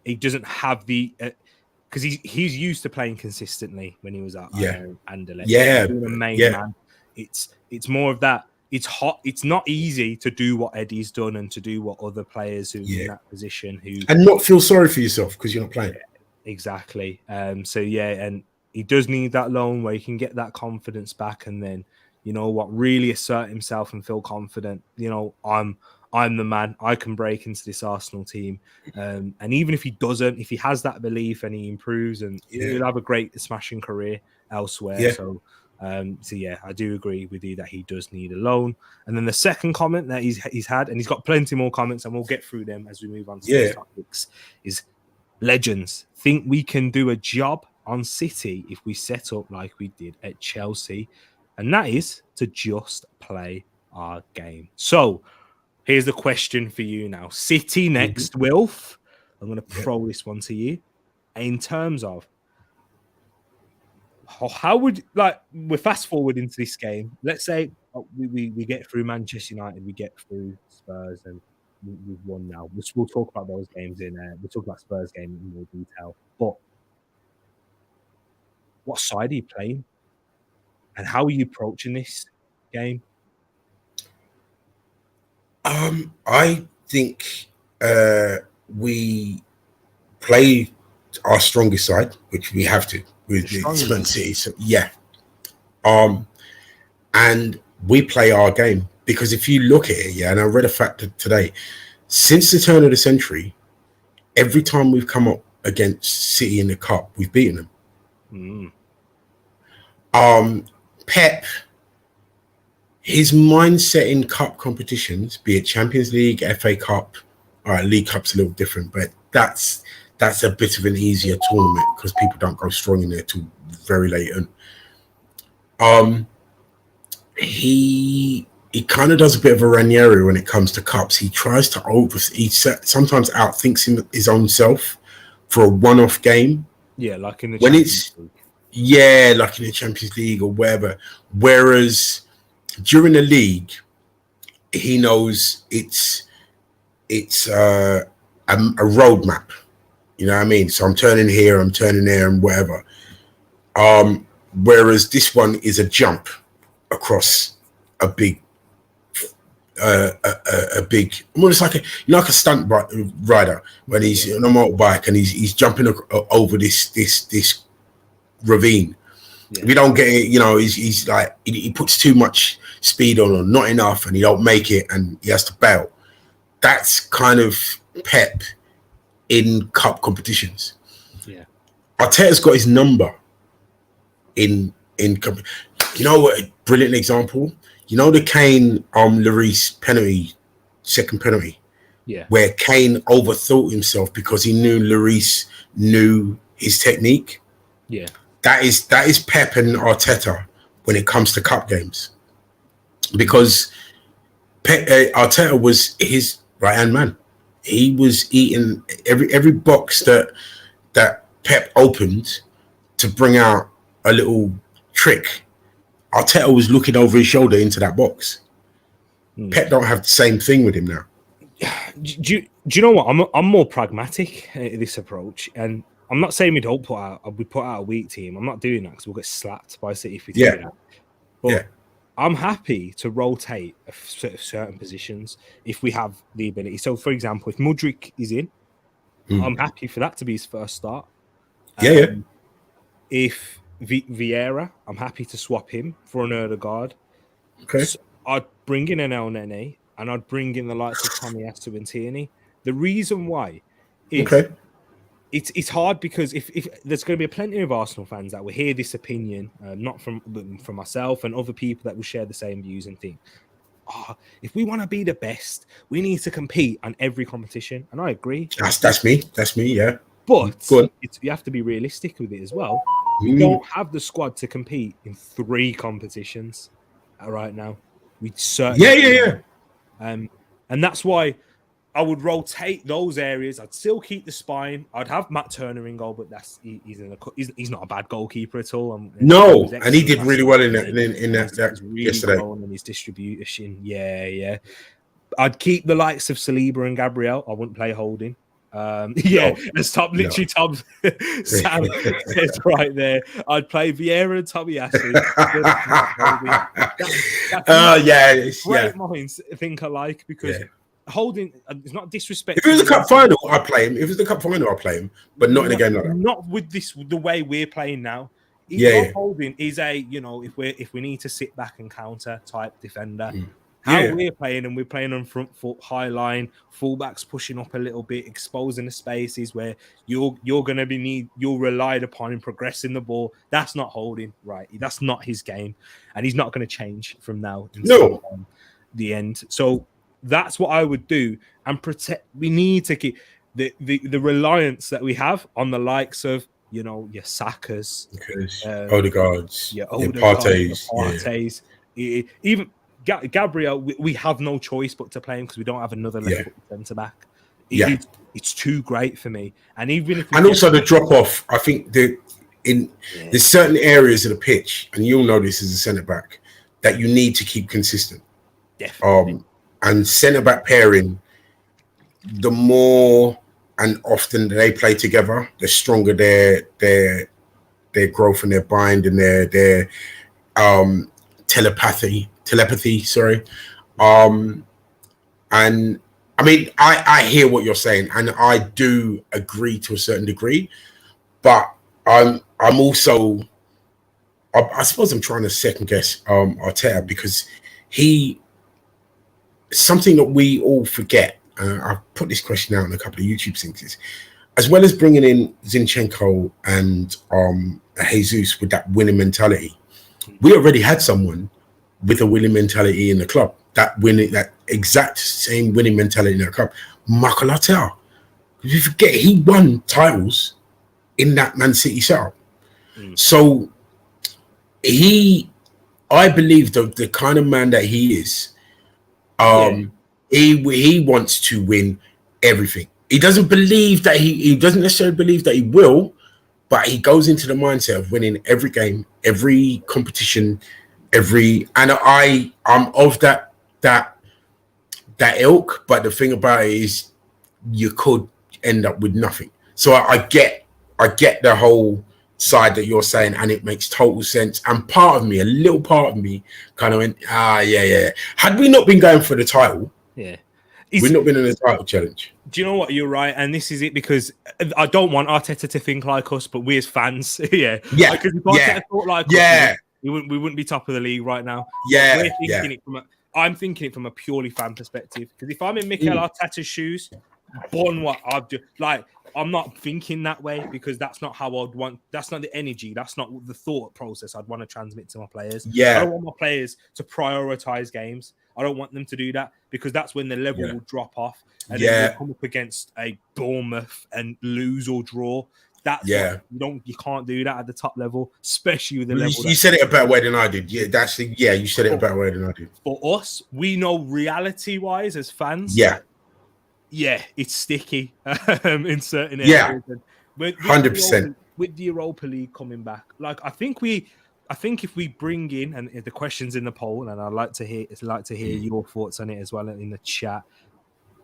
He doesn't have the because he's used to playing consistently when he was at Anderlecht. Being a main man. It's more of that. It's hot. It's not easy to do what Eddie's done and to do what other players who in that position and not feel sorry for yourself because you're not playing. Exactly. And he does need that loan where he can get that confidence back, and then, you know what, really assert himself and feel confident. You know, I'm the man. I can break into this Arsenal team. And even if he doesn't, if he has that belief and he improves, and he'll have a great smashing career elsewhere. Yeah. So I do agree with you that he does need a loan. And then the second comment that he's had, and he's got plenty more comments, and we'll get through them as we move on to these topics, is legends think we can do a job on City if we set up like we did at Chelsea. And that is to just play our game. So here's the question for you now. City next, Wilf. I'm going to throw this one to you. In terms of how would, like, we're fast forward into this game. Let's say we get through Manchester United, we get through Spurs, and we've won now. We'll talk about those games we'll talk about Spurs game in more detail. But what side are you playing? And how are you approaching this game? I think we play our strongest side, which we have to with Man City. So, yeah. And we play our game, because if you look at it, and I read a fact today, since the turn of the century, every time we've come up against City in the cup, we've beaten them. Pep, his mindset in cup competitions, be it Champions League, FA Cup, all right, League Cup's a little different, but that's a bit of an easier tournament because people don't go strong in there till very late. And he kind of does a bit of a Ranieri when it comes to cups. He tries to he sometimes outthinks his own self for a one-off game. Yeah, like in the Champions League. Yeah, like in the Champions League or wherever. Whereas during the league, he knows it's a roadmap. You know what I mean? So I'm turning here, I'm turning there, and whatever. Whereas this one is a jump across a big, almost like a stunt rider when he's on a motorbike and he's jumping over this ravine. Yeah. If you don't get it, he's like he puts too much speed on or not enough, and he don't make it, and he has to bail. That's kind of Pep in cup competitions. Yeah, Arteta's got his number in. What a brilliant example. The Kane Lloris penalty, second penalty. Yeah, where Kane overthought himself because he knew Lloris knew his technique. Yeah. That is Pep and Arteta when it comes to cup games, because Arteta was his right-hand man. He was eating every box that Pep opened to bring out a little trick. Arteta was looking over his shoulder into that box. Pep don't have the same thing with him now. Do you know what? I'm more pragmatic in this approach, and I'm not saying we put out a weak team. I'm not doing that because we'll get slapped by City if we do that. But I'm happy to rotate certain positions if we have the ability. So, for example, if Mudryk is in, I'm happy for that to be his first start. If Vieira, I'm happy to swap him for an Odegaard. Okay. So I'd bring in an El Nene, and I'd bring in the likes of Tomiyasu and Tierney. The reason why is it's hard because if there's going to be plenty of Arsenal fans that will hear this opinion, not from myself and other people that will share the same views and think, if we want to be the best, we need to compete on every competition. And I agree. That's me. Yeah. But you have to be realistic with it as well. We don't have the squad to compete in 3 competitions right now. We certainly and that's why I would rotate those areas. I'd still keep the spine. I'd have Matt Turner in goal, but he's not a bad goalkeeper at all. And he did really well in that really yesterday. In his distribution, I'd keep the likes of Saliba and Gabriel. I wouldn't play holding. Tom Sam says right there. I'd play Vieira and Tomiyasu. Great minds think alike, because holding is not disrespect. If it was a cup final, I'd play him. If it was the cup final, I'd play him, but not in a game like that. Not with the way we're playing now. Holding is a if we need to sit back and counter type defender. We're playing, and we're playing on front foot, high line, fullbacks pushing up a little bit, exposing the spaces where you're relied upon in progressing the ball. That's not holding, right? That's not his game, and he's not going to change from now until the end. So that's what I would do, and protect. We need to keep the reliance that we have on the likes of your Sakas, Odegaards, your Partey's, even. Gabriel, we have no choice but to play him because we don't have another left centre back. It's too great for me. And even if also the drop off, I think there's certain areas of the pitch, and you'll know this as a centre back, that you need to keep consistent. Definitely. And centre back pairing, the more and often they play together, the stronger their growth and their bind and their telepathy. Sorry, and I mean, I hear what you're saying, and I do agree to a certain degree, but I'm also, I suppose I'm trying to second guess Arteta, because something that we all forget. I've put this question out in a couple of YouTube things, is as well as bringing in Zinchenko and Jesus with that winning mentality, we already had someone with a winning mentality in the club. That exact same winning mentality in the club, Mykhalyo. If you forget, he won titles in that Man City setup. So I believe the kind of man that he is, he wants to win everything. He doesn't believe that he doesn't necessarily believe that he will, but he goes into the mindset of winning every game, every competition, and I'm of that ilk. But the thing about it is, you could end up with nothing. So I get the whole side that you're saying, and it makes total sense. And a little part of me kind of went, yeah. Had we not been going for the title, we've not been in the title challenge. Do you know what? You're right, and this is it, because I don't want Arteta to think like us, but we as fans, because if Arteta thought like us, we wouldn't be top of the league right now. I'm thinking it from a purely fan perspective, because if I'm in Mikel Arteta's shoes, I'm not thinking that way, because that's not how I'd want. That's not the energy. That's not the thought process I'd want to transmit to my players. I don't want my players to prioritize games. I don't want them to do that, because that's when the level will drop off, and then we'll come up against a Bournemouth and lose or draw. You can't do that at the top level, especially with the level. You said it a better way than I did. You said it a better way than I did. For us, we know reality-wise as fans. It's sticky in certain areas. 100%. With the Europa League coming back, I think if we bring in, and the questions in the poll, and I'd like to hear your thoughts on it as well in the chat,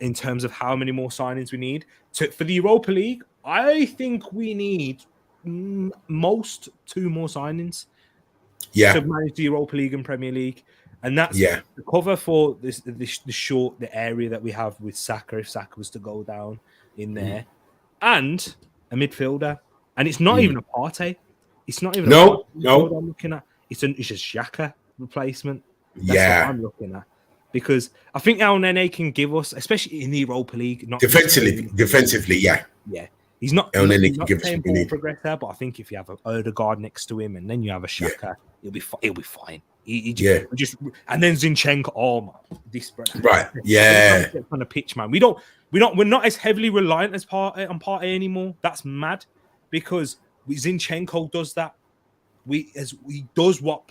in terms of how many more signings we need for the Europa League. I think we need most 2 more signings to manage the Europa League and Premier League. And that's the cover for the area that we have with Saka, if Saka was to go down in there, and a midfielder. And it's not even a Partey. It's not even no. I'm looking at. It's a Xhaka replacement. That's what I'm looking at. Because I think El Nene can give us, especially in the Europa League, not defensively, yeah. He's not El Nene can not give us what we need. Progressor, but I think if you have a Odegaard next to him, and then you have a Xhaka, he'll be fine. And then Zinchenko. Right. Yeah. On the pitch, man. We're not as heavily reliant as on Partey anymore. That's mad, because Zinchenko does that. He does what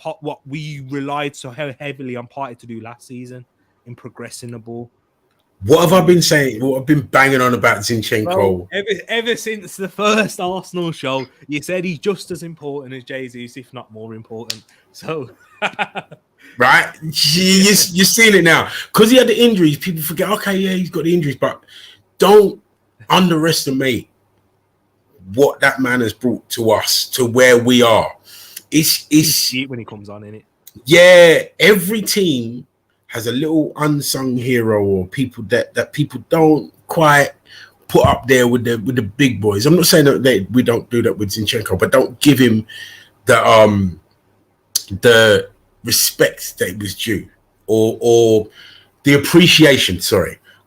we relied so heavily on Partey to do last season in progressing the ball. What have I been saying? What I've been banging on about Zinchenko? Well, ever since the first Arsenal show, you said he's just as important as Jesus, if not more important. So, right, you're seeing it now, because he had the injuries. People forget. Okay, he's got the injuries, but don't underestimate what that man has brought to us, to where we are. It's when he comes on, in it. Yeah, every team has a little unsung hero, or people that people don't quite put up there with the big boys. I'm not saying that we don't do that with Zinchenko, but don't give him the respect that it was due, or the appreciation,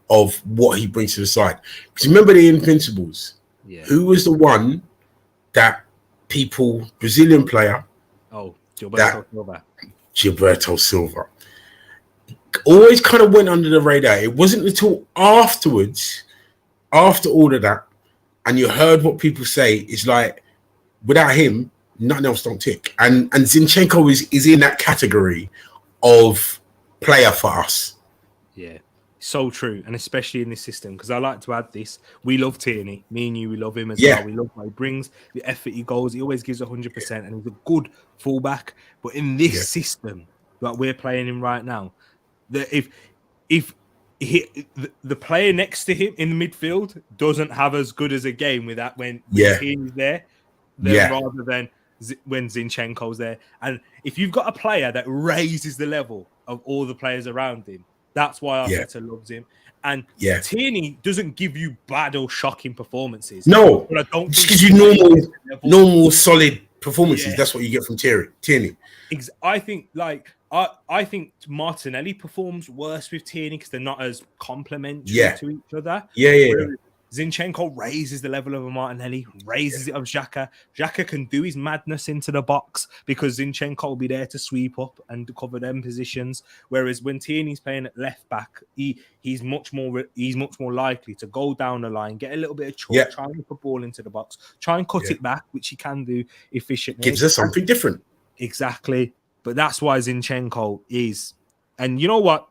of what he brings to the side. Because remember the Invincibles. Yeah. Who was the one that Brazilian player? Oh, Gilberto Silva. Always kind of went under the radar. It wasn't until afterwards, after all of that, and you heard what people say, it's like, without him, nothing else don't tick. And Zinchenko is in that category of player for us. Yeah, so true, and especially in this system, because I like to add this. We love Tierney. Me and you, we love him as well. We love what he brings, the effort he goes. He always gives 100%, and he's a good fullback. But in this system that we're playing in right now, that if the player next to him in the midfield doesn't have as good as a game with that when Tierney's there, then rather than when Zinchenko's there. And if you've got a player that raises the level of all the players around him, that's why Arteta loves him. And Tierney doesn't give you bad or shocking performances. No, but I don't just gives you normal, solid performances. That's what you get from Tierney. I think I think Martinelli performs worse with Tierney because they're not as complementary to each other. Zinchenko raises the level of a Martinelli, raises it of Xhaka. Xhaka can do his madness into the box because Zinchenko will be there to sweep up and cover them positions. Whereas when Tierney's playing at left back, he's much more likely to go down the line, get a little bit of choke, try and put the ball into the box, try and cut it back, which he can do efficiently. Gives us something different. Exactly. But that's why Zinchenko is. And you know what?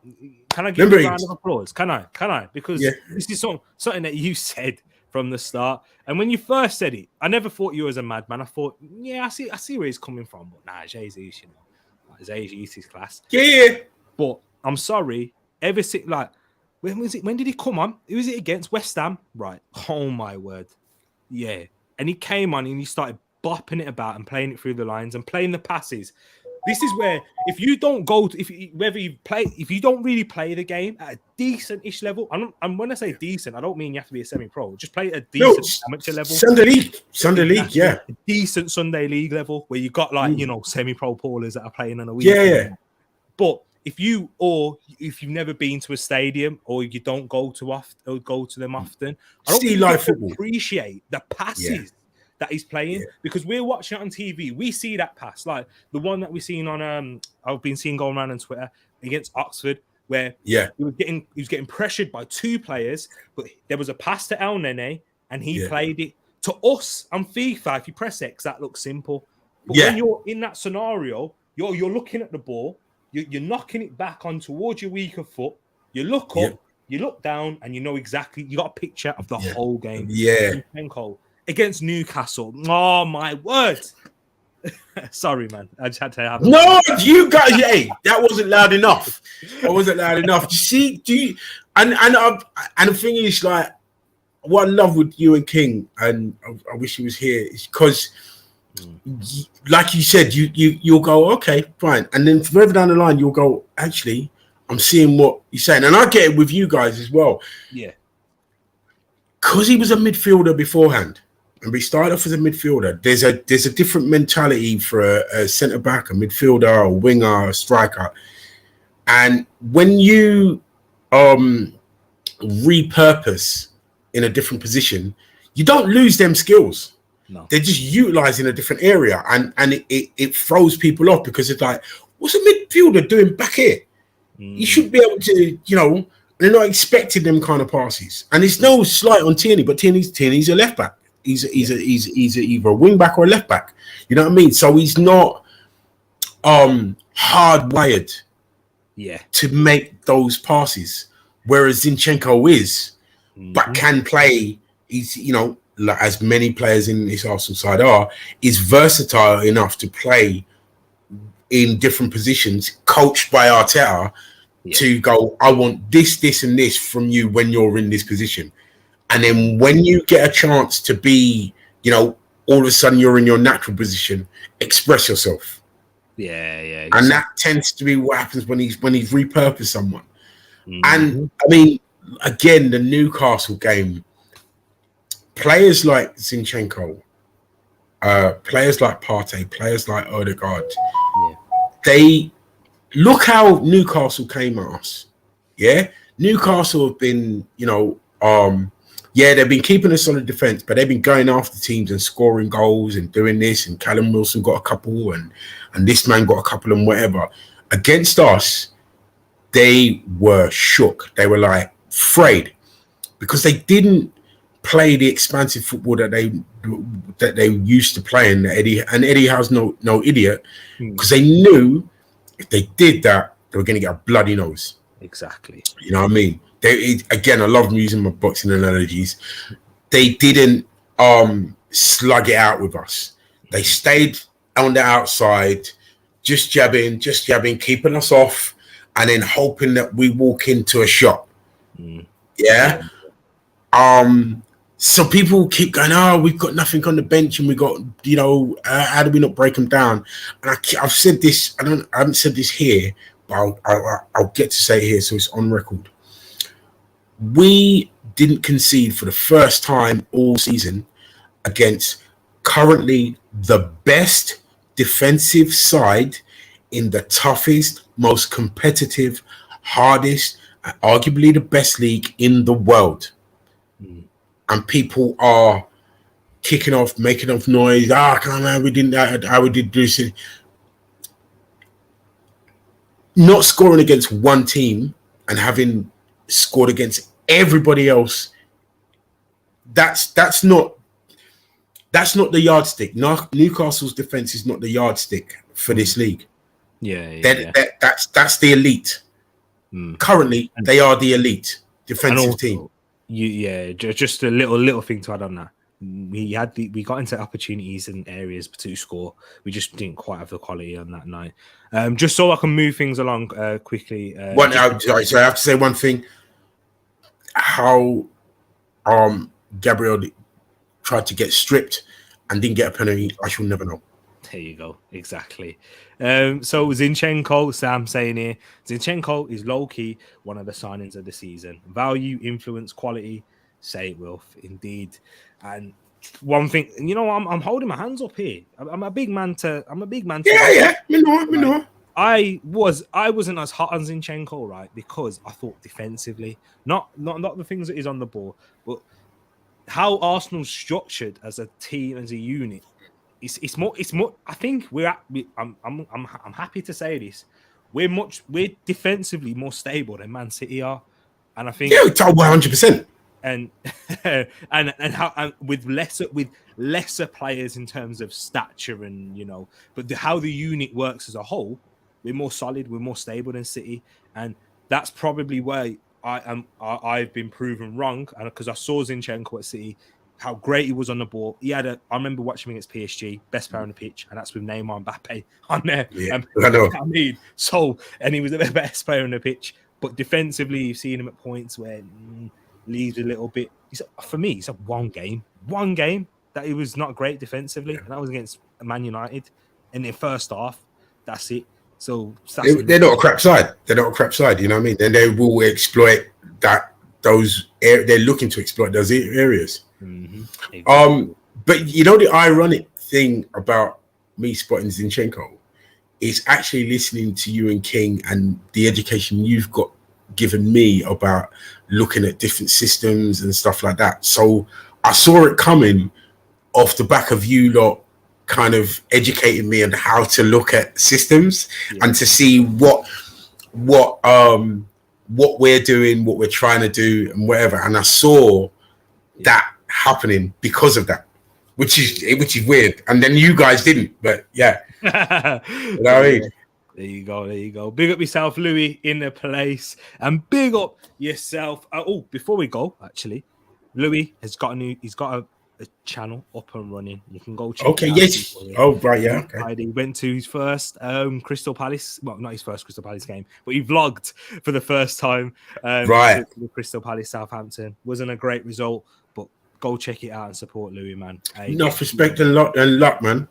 Can I give you a round of applause? Can I? Because this is something that you said from the start. And when you first said it, I never thought you was a madman. I thought, I see where he's coming from. But nah, Jesus, Jesus his class. Yeah. But I'm sorry. Ever since, when was it? When did he come on? Who was it against? West Ham? Right. Oh, my word. Yeah. And he came on and he started bopping it about and playing it through the lines and playing the passes. This is where if you don't if you don't really play the game at a decent-ish level, and when I say decent, I don't mean you have to be a semi-pro. Just play at a decent amateur level. Sunday League, a decent Sunday League level where you got semi-pro ballers that are playing on a weekend. Yeah. But if you've never been to a stadium or you don't go to them often, I don't think you can appreciate the passes that he's playing because we're watching it on TV. We see that pass, like the one that we've seen on I've been seeing going around on Twitter against Oxford, where he was getting pressured by two players, but there was a pass to El Nene and he played it to us on FIFA. If you press X, that looks simple. But when you're in that scenario, you're looking at the ball, you're knocking it back on towards your weaker foot. You look up, you look down, and you know exactly. You got a picture of the whole game. Against Newcastle. Oh, my word. Sorry, man. I just had to have you got that wasn't loud enough. That wasn't loud enough. And the thing is, like, what I love with you and King, and I wish he was here, is because, like you said, you'll go, okay, fine. And then further down the line, you'll go, actually, I'm seeing what you're saying. And I get it with you guys as well. Yeah. Because he was a midfielder beforehand. And we started off as a midfielder. There's a different mentality for a centre back, a midfielder, a winger, a striker. And when you repurpose in a different position, you don't lose them skills. No. They're just utilizing a different area, and it throws people off because it's like, what's a midfielder doing back here? You should be able to, they're not expecting them kind of passes. And it's no slight on Tierney, but Tierney's a left back. He's either a wing back or a left back. You know what I mean? So he's not hardwired to make those passes, whereas Zinchenko is, but can play. He's like as many players in this Arsenal side are, is versatile enough to play in different positions, coached by Arteta to go, I want this, this, and this from you when you're in this position. And then when you get a chance to be, all of a sudden you're in your natural position, express yourself. Yeah. Exactly. And that tends to be what happens when he's repurposed someone. And I mean, again, the Newcastle game, players like Zinchenko, players like Partey, players like Odegaard, they look how Newcastle came at us. Yeah, Newcastle have been, they've been keeping a solid defense, but they've been going after teams and scoring goals and doing this. And Callum Wilson got a couple, and this man got a couple, and whatever. Against us, they were shook. They were like afraid because they didn't play the expansive football that they used to play. And Eddie Howe's no idiot, because they knew if they did that, they were going to get a bloody nose. Exactly. You know what I mean? Again, I love using my boxing analogies. They didn't slug it out with us. They stayed on the outside, just jabbing, keeping us off, and then hoping that we walk into a shot. Yeah. So people keep going, oh, we've got nothing on the bench, and we got, how do we not break them down? And I've said this. I haven't said this here, but I'll get to say it here, so it's on record. We didn't concede for the first time all season against currently the best defensive side in the toughest, most competitive, hardest, and arguably the best league in the world. And people are kicking off, making off noise. Come on, we didn't. How we did this. Not scoring against one team and having scored against everybody else. That's not the yardstick. Newcastle's defense is not the yardstick for this league. That's the elite. Currently, they are the elite defensive team. Just a little thing to add on that. We got into opportunities and areas to score. We just didn't quite have the quality on that night. Just so I can move things along quickly. So I have to say one thing. How Gabriel tried to get stripped and didn't get a penalty, I shall never know. There you go. Exactly. So Zinchenko, Sam saying here, Zinchenko is low-key one of the signings of the season. Value, influence, quality, say it, Wilf, indeed. And one thing, I'm holding my hands up here. I'm a big man to. Yeah. Me know. I wasn't as hot on Zinchenko, right? Because I thought defensively, not the things that is on the ball, but how Arsenal's structured as a team, as a unit. It's more. I think I'm happy to say this. We're defensively more stable than Man City are, and I think it's 100%. And with lesser players in terms of stature and but how the unit works as a whole, we're more solid, we're more stable than City, and that's probably where I've been proven wrong, and because I saw Zinchenko at City, how great he was on the ball. I remember watching him against PSG, best player on the pitch, and that's with Neymar and Mbappe on there. Yeah, I know. I mean, and he was the best player on the pitch, but defensively, you've seen him at points where leaves a little bit. For me, it's one game that he was not great defensively, and that was against Man United. In the first half, that's it. So they're not a crap side. They're not a crap side. You know what I mean? And they will exploit that. They're looking to exploit those areas. Exactly. But the ironic thing about me spotting Zinchenko is actually listening to you and King and the education you've got given me about looking at different systems and stuff like that. So I saw it coming off the back of you lot kind of educating me on how to look at systems and to see what we're doing, what we're trying to do, and whatever. And I saw that happening because of that, which is weird. And then you guys didn't, but yeah. You know what I mean? There you go. Big up yourself, Louis, in the place, and big up yourself. Before we go, actually, Louis has got he's got a channel up and running. You can go check. Okay, yes. Oh, right, yeah. Okay. He went to his first Crystal Palace. Well, not his first Crystal Palace game, but he vlogged for the first time. Right. The Crystal Palace Southampton wasn't a great result, but go check it out and support Louis, man. Enough respect and luck, man.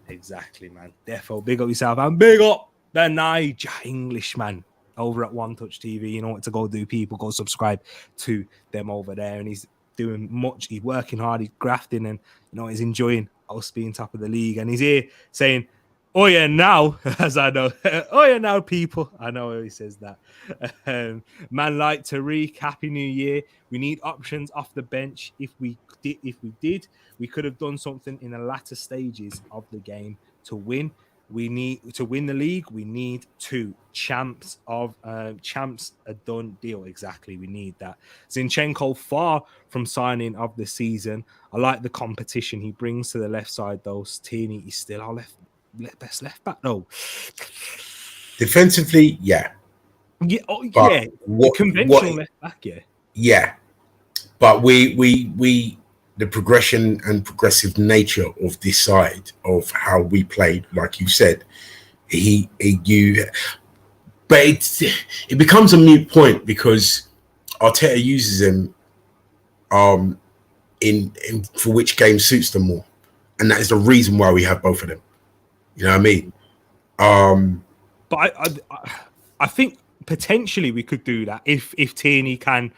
Exactly, man. Therefore, big up yourself and big up the Niger Englishman over at One Touch TV. You know what to go do, people. Go subscribe to them over there. And he's doing much. He's working hard. He's grafting, and he's enjoying us being top of the league. And he's here saying, "Oh yeah, now," as I know. "Oh yeah, now, people." I know he says that. Man like Tariq, Happy New Year. We need options off the bench. If we did, we could have done something in the latter stages of the game to win. We need to win the league. We need two champs a done deal. Exactly. We need that. Zinchenko far from signing of the season. I like the competition he brings to the left side though. Tierney is still our best left back though. Defensively, yeah. Yeah, But the conventional left back, yeah. But we the progression and progressive nature of this side of how we played, like you said, but it becomes a moot point because Arteta uses him in for which game suits them more, and that is the reason why we have both of them. You know what I mean? But I think potentially we could do that if Tierney can.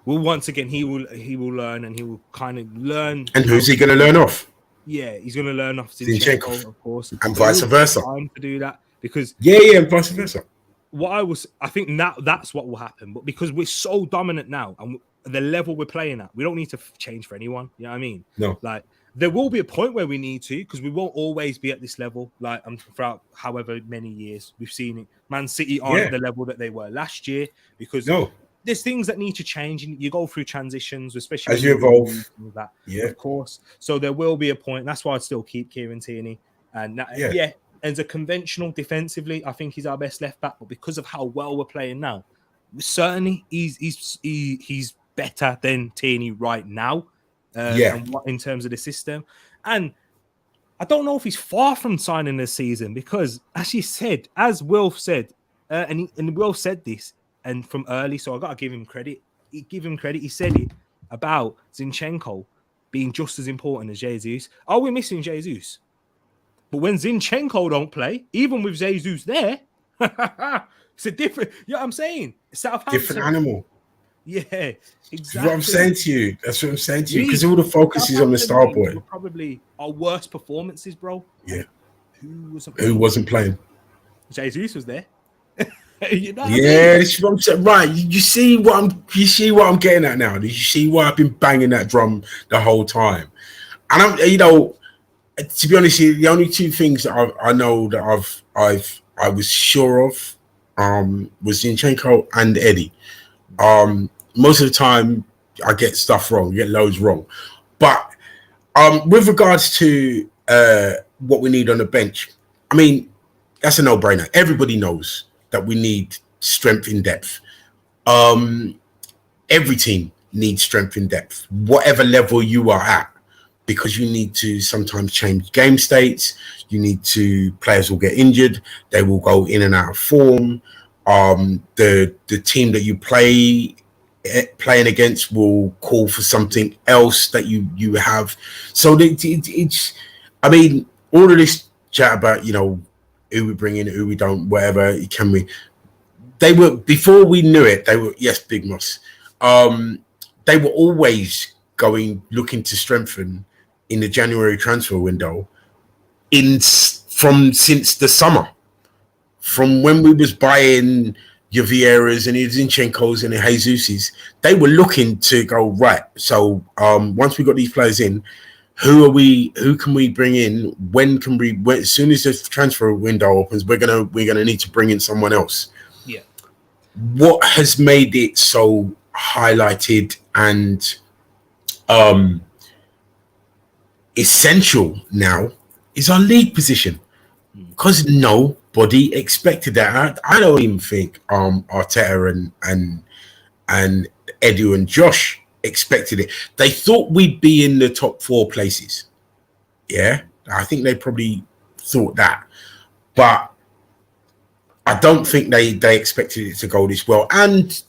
Well, once again, he will learn, and he will kind of learn. And who's he going to learn off? Yeah, he's going to learn off Zinchenko, of course, and vice versa. Time to do that because and vice versa. I think that's what will happen. But because we're so dominant now, and the level we're playing at, we don't need to change for anyone. You know what I mean? No. Like there will be a point where we need to, because we won't always be at this level. Like throughout however many years we've seen it, Man City aren't the level that they were last year because there's things that need to change. And you go through transitions, especially as you evolve. That, of course. So there will be a point. That's why I'd still keep Kieran Tierney. And as a conventional defensively, I think he's our best left back. But because of how well we're playing now, certainly he's better than Tierney right now. In terms of the system. And I don't know if he's far from signing this season because, as Wilf said, and Wilf said this and from early, so I got to give him credit. He said it about Zinchenko being just as important as Jesus. Are we missing Jesus? But when Zinchenko don't play, even with Jesus there, it's a different. You know what I'm saying? Southampton, different animal. Yeah, exactly. That's what I'm saying to you. Because all the focus is on the star boy. Probably our worst performances, bro. Yeah. Who wasn't playing? Jesus was there. You know that's what I'm saying. Right. You see what I'm getting at now. You see why I've been banging that drum the whole time. And I'm, to be honest, the only two things that I know that I was sure of was Zinchenko and Eddie. Most of the time I get stuff wrong, get loads wrong. But with regards to what we need on the bench, I mean, that's a no-brainer. Everybody knows that we need strength in depth. Every team needs strength in depth, whatever level you are at, because you need to sometimes change game states. You need to, players will get injured. They will go in and out of form. The team that you playing against will call for something else that you have. So it's, I mean, all of this chat about, who we bring in, who we don't, whatever, they were, before we knew it, they were, yes, Big Moss. They were always looking to strengthen in the January transfer window since the summer. From when we was buying your Vieiras and your Zinchenko's and the Jesus's, they were looking to go, right, so once we got these players in, who can we bring in? As soon as the transfer window opens, we're gonna need to bring in someone else. Yeah. What has made it so highlighted and essential now is our league position, because nobody expected that. I don't even think Arteta and Edu and Josh expected it. They thought we'd be in the top 4 places. Yeah, I think they probably thought that, but I don't think they expected it to go this well and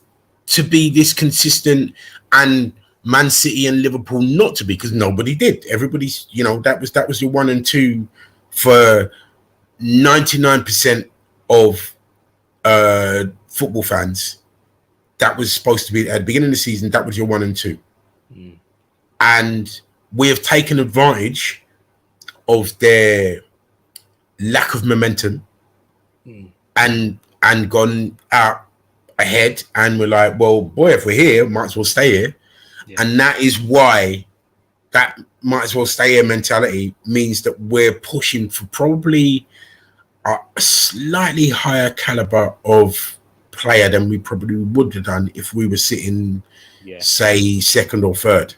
to be this consistent, and Man City and Liverpool not to be, because nobody did. Everybody's, that was your 1 and 2 for 99% of football fans. That was supposed to be at the beginning of the season. That was your 1 and 2. And we have taken advantage of their lack of momentum and gone out ahead. And we're like, well, boy, if we're here, might as well stay here. Yeah. And that is why that might as well stay here mentality means that we're pushing for probably a slightly higher caliber of player than we probably would have done if we were sitting, say, second or third.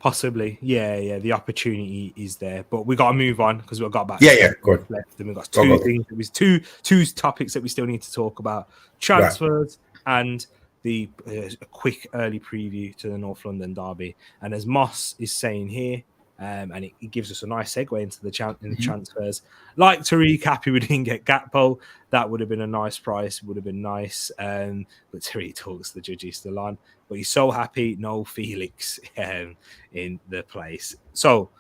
Possibly, yeah. The opportunity is there, but we got to move on because we've got about good left, and we've got go. things. It was two topics that we still need to talk about: transfers and the a quick early preview to the North London derby. And as Moss is saying here, and it gives us a nice segue into the transfers. Like to recap, we didn't get Gakpo. That would have been a nice price. Would have been nice. But Terry talks the judges still on. But he's so happy. No Felix in the place. So,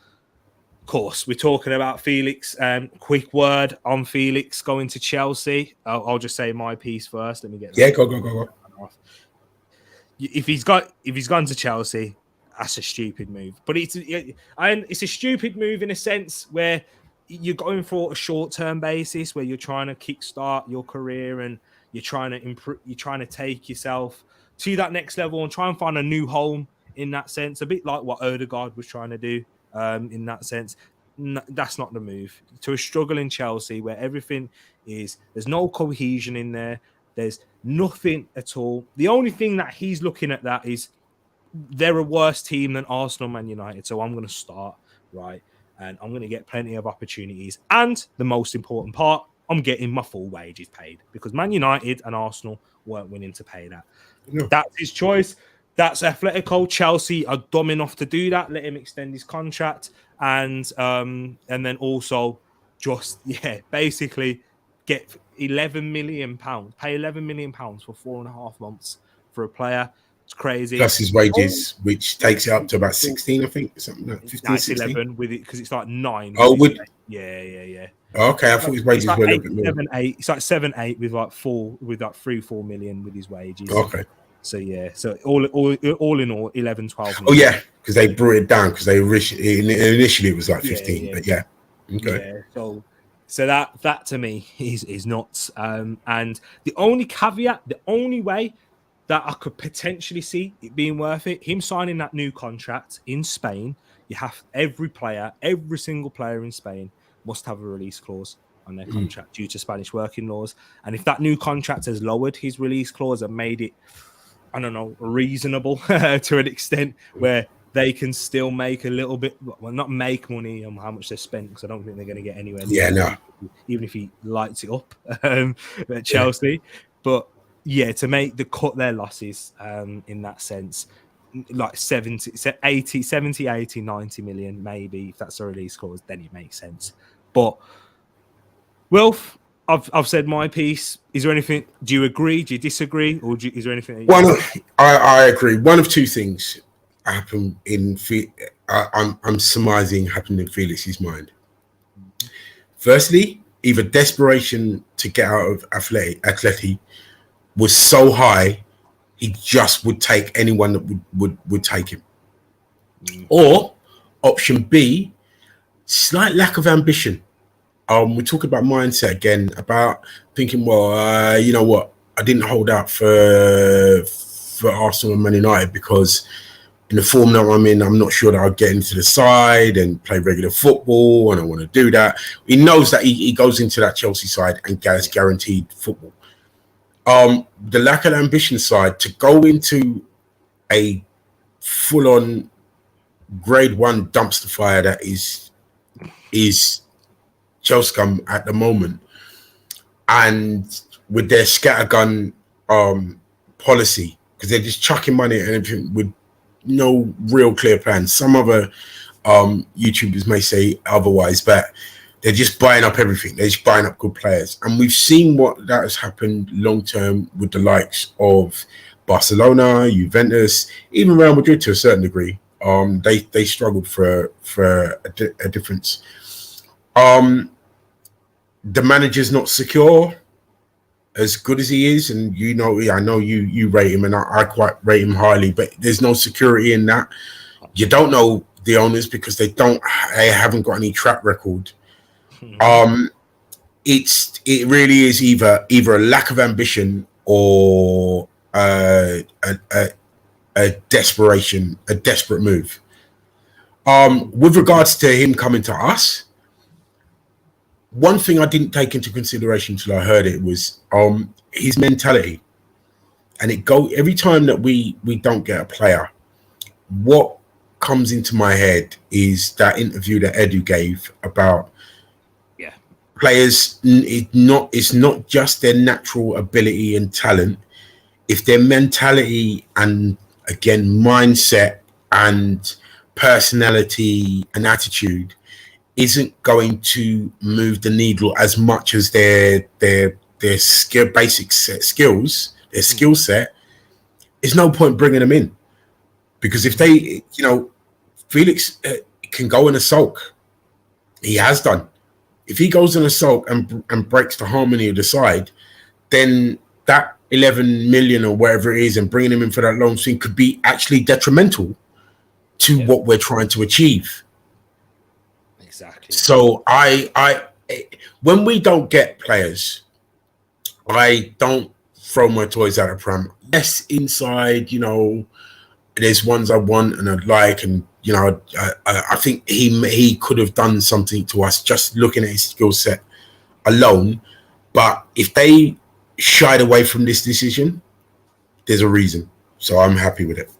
of course, we're talking about Felix. Quick word on Felix going to Chelsea. I'll just say my piece first. Let me get that. Go. If he's gone to Chelsea, that's a stupid move. But it's a stupid move in a sense where you're going for a short-term basis where you're trying to kickstart your career and you're trying to improve. You're trying to take yourself to that next level and try and find a new home in that sense. A bit like what Odegaard was trying to do in that sense. No, that's not the move. To a struggling Chelsea where everything is, there's no cohesion in there. There's nothing at all. The only thing that he's looking at that is they're a worse team than Arsenal, Man United. So I'm going to start, right? And I'm going to get plenty of opportunities. And the most important part, I'm getting my full wages paid because Man United and Arsenal weren't willing to pay that. No. That's his choice. That's Atletico. Chelsea are dumb enough to do that. Let him extend his contract. And then also just, basically get £11 million, pay £11 million for 4.5 months for a player. It's crazy. Plus his wages, which takes it up to about 16, I think, something like 15, 16. 11 with it because it's like 9. Oh, yeah. Okay, I thought his wages were a little bit more. 7, 8. It's like 7, 8 with like 4 million with his wages. Okay. So so all in all, 11, 12 million. Oh yeah, because they brought it down because they initially it was like 15, but yeah. Okay. Yeah. So that to me is nuts. And the only caveat, the only way that I could potentially see it being worth it, him signing that new contract in Spain, you have every single player in Spain must have a release clause on their contract due to Spanish working laws. And if that new contract has lowered his release clause and made it, I don't know, reasonable to an extent where they can still make a little bit, well, not make money on how much they spent, because I don't think they're going to get anywhere. Even if he lights it up at Chelsea. But to make the cut their losses in that sense, like 70, 80, 90 million, maybe, if that's a release clause, then it makes sense. But Wilf, I've said my piece. Is there anything? Do you agree? Do you disagree? Or is there anything? I agree. One of two things happened in. I'm surmising happened in Felix's mind. Firstly, either desperation to get out of Atleti was so high, he just would take anyone that would take him. Or option B, slight lack of ambition. We're talking about mindset again, about thinking, well, you know what, I didn't hold out for Arsenal and Man United because in the form that I'm in, I'm not sure that I'll get into the side and play regular football, and I want to do that. He knows that he goes into that Chelsea side and gets guaranteed football. The lack of ambition side, to go into a full-on grade 1 dumpster fire that is Chelsea at the moment, and with their scattergun policy, because they're just chucking money at anything with no real clear plan. Some other YouTubers may say otherwise, but they're just buying up everything. They're just buying up good players. And we've seen what that has happened long-term with the likes of Barcelona, Juventus, even Real Madrid to a certain degree. They struggled for a difference. The manager's not secure, as good as he is, and I know you rate him, and I quite rate him highly, but there's no security in that. You don't know the owners because they haven't got any track record. It really is either a lack of ambition or a desperate move. With regards to him coming to us, one thing I didn't take into consideration until I heard it was his mentality. And every time that we don't get a player, what comes into my head is that interview that Edu gave about players. It's not just their natural ability and talent. If their mentality and, again, mindset and personality and attitude isn't going to move the needle as much as their skill, basic skills, their skill set, there's no point bringing them in. Because if they, Felix can go in a sulk. He has done. If he goes in a sulk and breaks the harmony of the side, then that 11 million or whatever it is and bringing him in for that loan swing could be actually detrimental to what we're trying to achieve. Exactly. So when we don't get players, I don't throw my toys out of pram. Yes, inside, there's ones I want and I'd like, and I think he could have done something to us just looking at his skill set alone. But if they shied away from this decision, there's a reason. So I'm happy with it.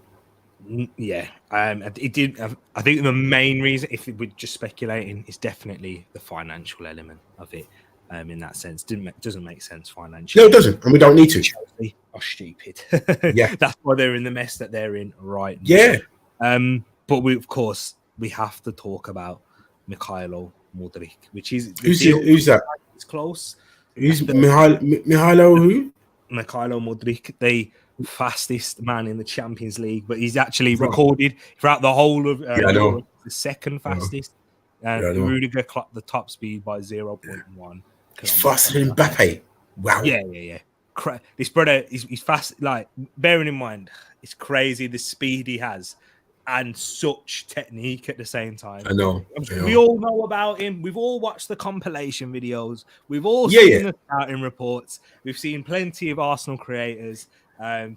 Yeah, it did. I think the main reason, if we're just speculating, is definitely the financial element of it. In that sense, doesn't make sense financially. No, it doesn't, and we don't need to. Chelsea are stupid. Yeah, that's why they're in the mess that they're in right now. Yeah. But we have to talk about Mykhalyo Mudryk, which is who's that? It's close. Who's Mykhalyo? Who? Mykhalyo Mudryk, the fastest man in the Champions League, but he's actually recorded throughout the whole of Europe, the second fastest. Rudiger clocked the top speed by 0.1. He's faster than Mbappe. Wow. Yeah. This brother, he's fast. Like, bearing in mind, it's crazy the speed he has and such technique at the same time. I know. We all know about him. We've all watched the compilation videos. We've all seen the scouting reports. We've seen plenty of Arsenal creators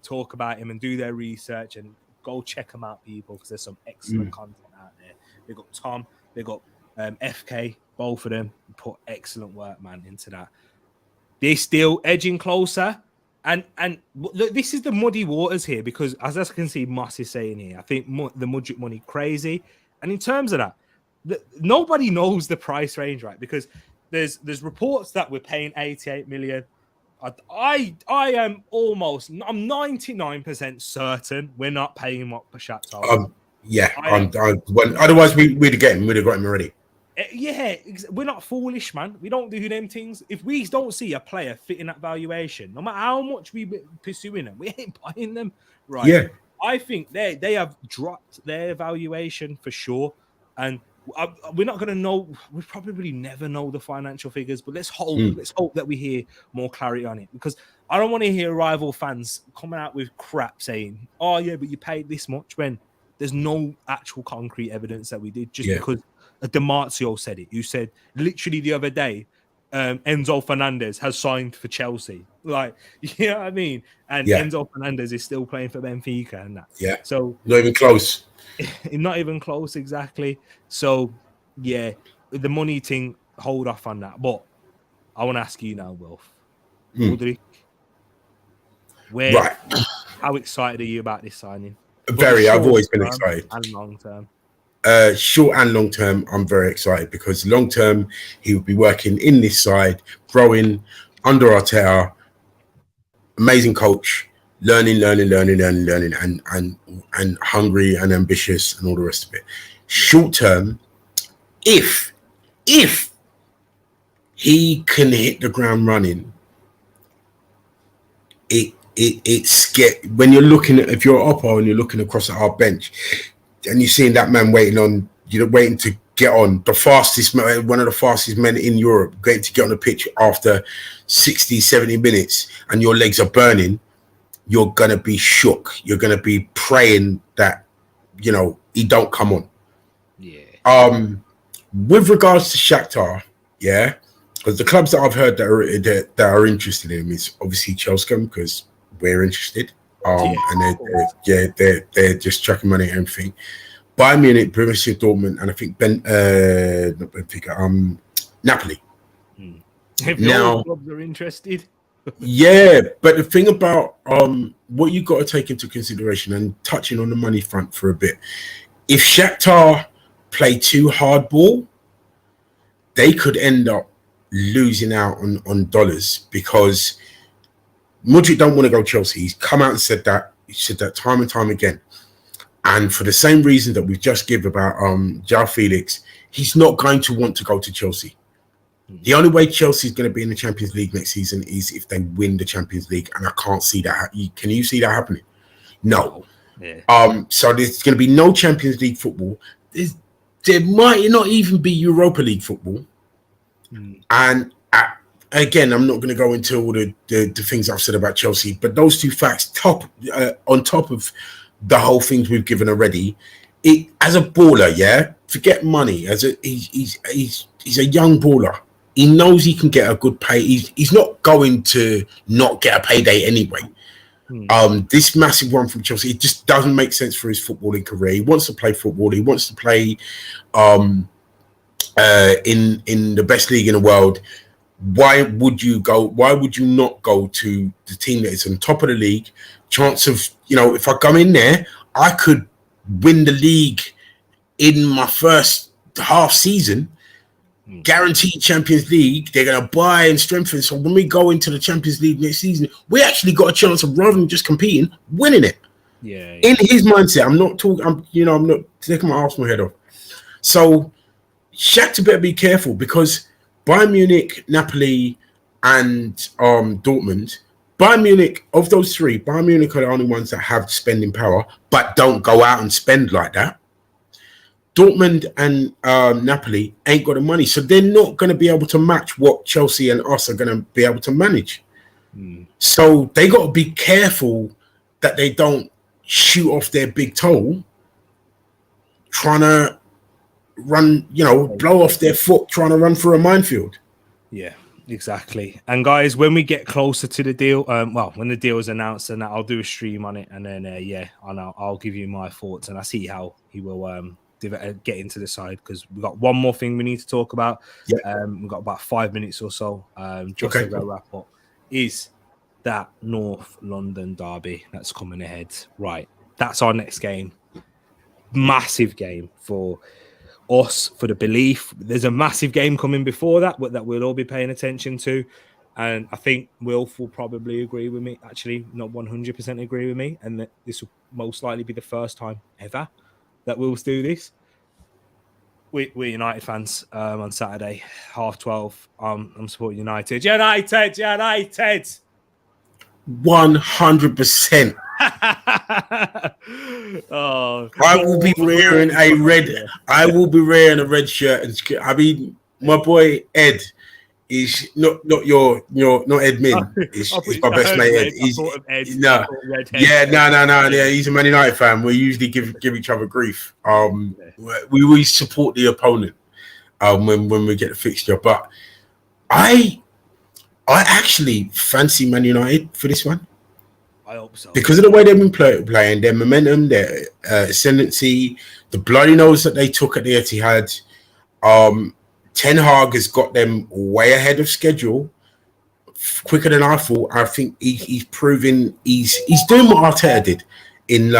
talk about him and do their research, and go check them out, people, because there's some excellent content out there. They've got Tom, they've got FK, both of them put excellent work, man, into that. They're still edging closer. And look, this is the muddy waters here, because as I can see, Moss is saying here, I think the Mudryk money crazy. And in terms of that, nobody knows the price range, right? Because there's reports that we're paying 88 million. I'm 99% certain we're not paying what Shakhtar. Otherwise we'd have got him already. Yeah, we're not foolish, man. We don't do them things. If we don't see a player fitting that valuation, no matter how much we pursuing them, we ain't buying them, right? Yeah, I think they have dropped their valuation for sure, and we're not going to know. We probably never know the financial figures, but let's hope. Let's hope that we hear more clarity on it, because I don't want to hear rival fans coming out with crap saying, "Oh yeah, but you paid this much," when there's no actual concrete evidence that we did, just because DiMarzio said it. You said literally the other day, Enzo Fernandez has signed for Chelsea. Like, you know what I mean? And Enzo Fernandez is still playing for Benfica and that. Yeah. So not even close. Not even close, exactly. So yeah, the money thing, hold off on that. But I want to ask you now, Wilf. Mudryk, how excited are you about this signing? Very. I've always been excited. And long term. Short and long term, I'm very excited, because long term he will be working in this side, growing under Arteta, amazing coach, learning, and hungry and ambitious and all the rest of it. Short term, if he can hit the ground running, it's when you're looking at, if you're Oppo and you're looking across at our bench, and you're seeing that man waiting to get on, one of the fastest men in Europe, waiting to get on the pitch after 60, 70 minutes, and your legs are burning, you're going to be shook. You're going to be praying that, he don't come on. Yeah. With regards to Shakhtar, because the clubs that I've heard that are interested in him is obviously Chelsea, because we're interested. And they're just chucking money at everything. Bayern Munich, Borussia Dortmund, and I think Napoli. If now clubs are interested. Yeah, but the thing about what you got to take into consideration, and touching on the money front for a bit, if Shakhtar play too hardball, they could end up losing out on dollars, because Mudryk don't want to go Chelsea. He's come out and said that. He said that time and time again. And for the same reason that we've just given about João Felix, he's not going to want to go to Chelsea. The only way Chelsea is going to be in the Champions League next season is if they win the Champions League, and I can't see that. Can you see that happening? No. Yeah. So there's going to be no Champions League football. There might not even be Europa League football. And again, I'm not going to go into all the things I've said about Chelsea, but those two facts, on top of the whole things we've given already, as a baller, yeah, forget money. He's a young baller. He knows he can get a good pay. He's not going to not get a payday anyway. This massive one from Chelsea, it just doesn't make sense for his footballing career. He wants to play football. He wants to play in the best league in the world. Why would you not go to the team that is on top of the league? Chance of, if I go in there, I could win the league in my first half season. Guaranteed Champions League. They're going to buy and strengthen. So when we go into the Champions League next season, we actually got a chance of, rather than just competing, winning it. Yeah. In his mindset, I'm not taking my Arsenal head off. So Shakhtar better be careful, because Bayern Munich, Napoli, and Dortmund. Bayern Munich, of those three, Bayern Munich are the only ones that have spending power, but don't go out and spend like that. Dortmund and Napoli ain't got the money, so they're not going to be able to match what Chelsea and us are going to be able to manage. So they got to be careful that they don't shoot off their big toe, trying to run, blow off their foot, trying to run through a minefield. Yeah, exactly. And guys, when we get closer to the deal, when the deal is announced, and I'll do a stream on it, and then I'll give you my thoughts, and I see how he will get into the side, because we've got one more thing we need to talk about. We've got about 5 minutes or so. Just to wrap up, is that North London derby that's coming ahead. Right, that's our next game. Massive game for us, for the belief. There's a massive game coming before that we'll all be paying attention to, and I think Wilf will probably agree with me. Actually, not 100% agree with me, and that this will most likely be the first time ever that we'll do this. We're United fans on Saturday, 12:30. I'm supporting United. United. 100%. I will be wearing a red shirt and I mean, my boy Ed is not Ed Min. He's my best mate Ed. No. He's a Man United fan. We usually give each other grief. We support the opponent when we get the fixture. But I actually fancy Man United for this one. I hope so. Because of the way they've been playing, their momentum, their ascendancy, the bloody nose that they took at the Etihad. Ten Hag has got them way ahead of schedule, quicker than I thought. I think he's proving he's doing what Arteta did in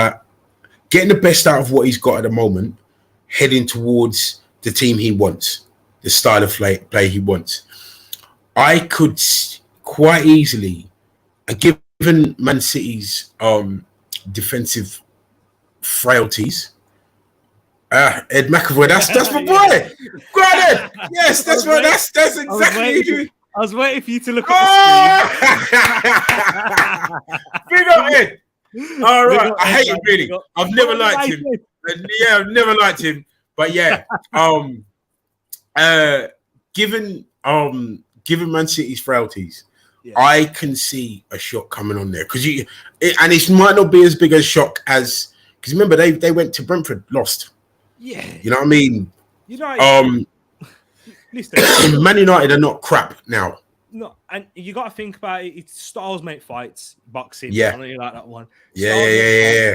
getting the best out of what he's got at the moment, heading towards the team he wants, the style of play he wants. I could quite easily, given Man City's defensive frailties. Ed McAvoy, that's my boy. Go on, Ed. Yes, that's right. That's exactly. I was waiting for you to look at the screen. Big up, Ed. All right, I hate him really. I've never liked him. Yeah, I've never liked him. But yeah, given Man City's frailties, I can see a shock coming on there, because it might not be as big a shock as, because remember they went to Brentford, lost. Yeah, you know what I mean. Listen, Man United are not crap now. No, and you got to think about it. It's styles make fights, boxing. Yeah, I know you like that one. Yeah.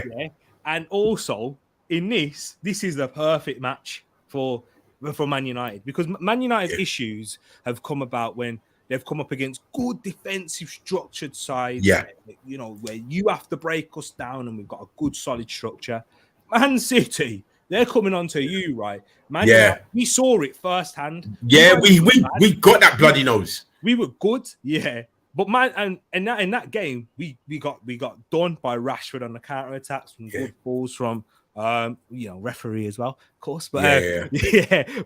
And also in this is the perfect match for Man United, because Man United's issues have come about when they've come up against good defensive structured sides. Yeah, where you have to break us down, and we've got a good solid structure. Man City, they're coming on to you, right? Man, Yeah. we saw it firsthand. Yeah, we got that bloody nose. We were good, yeah. But man, and in that game, we got done by Rashford on the counter attacks from good balls from referee as well, of course. But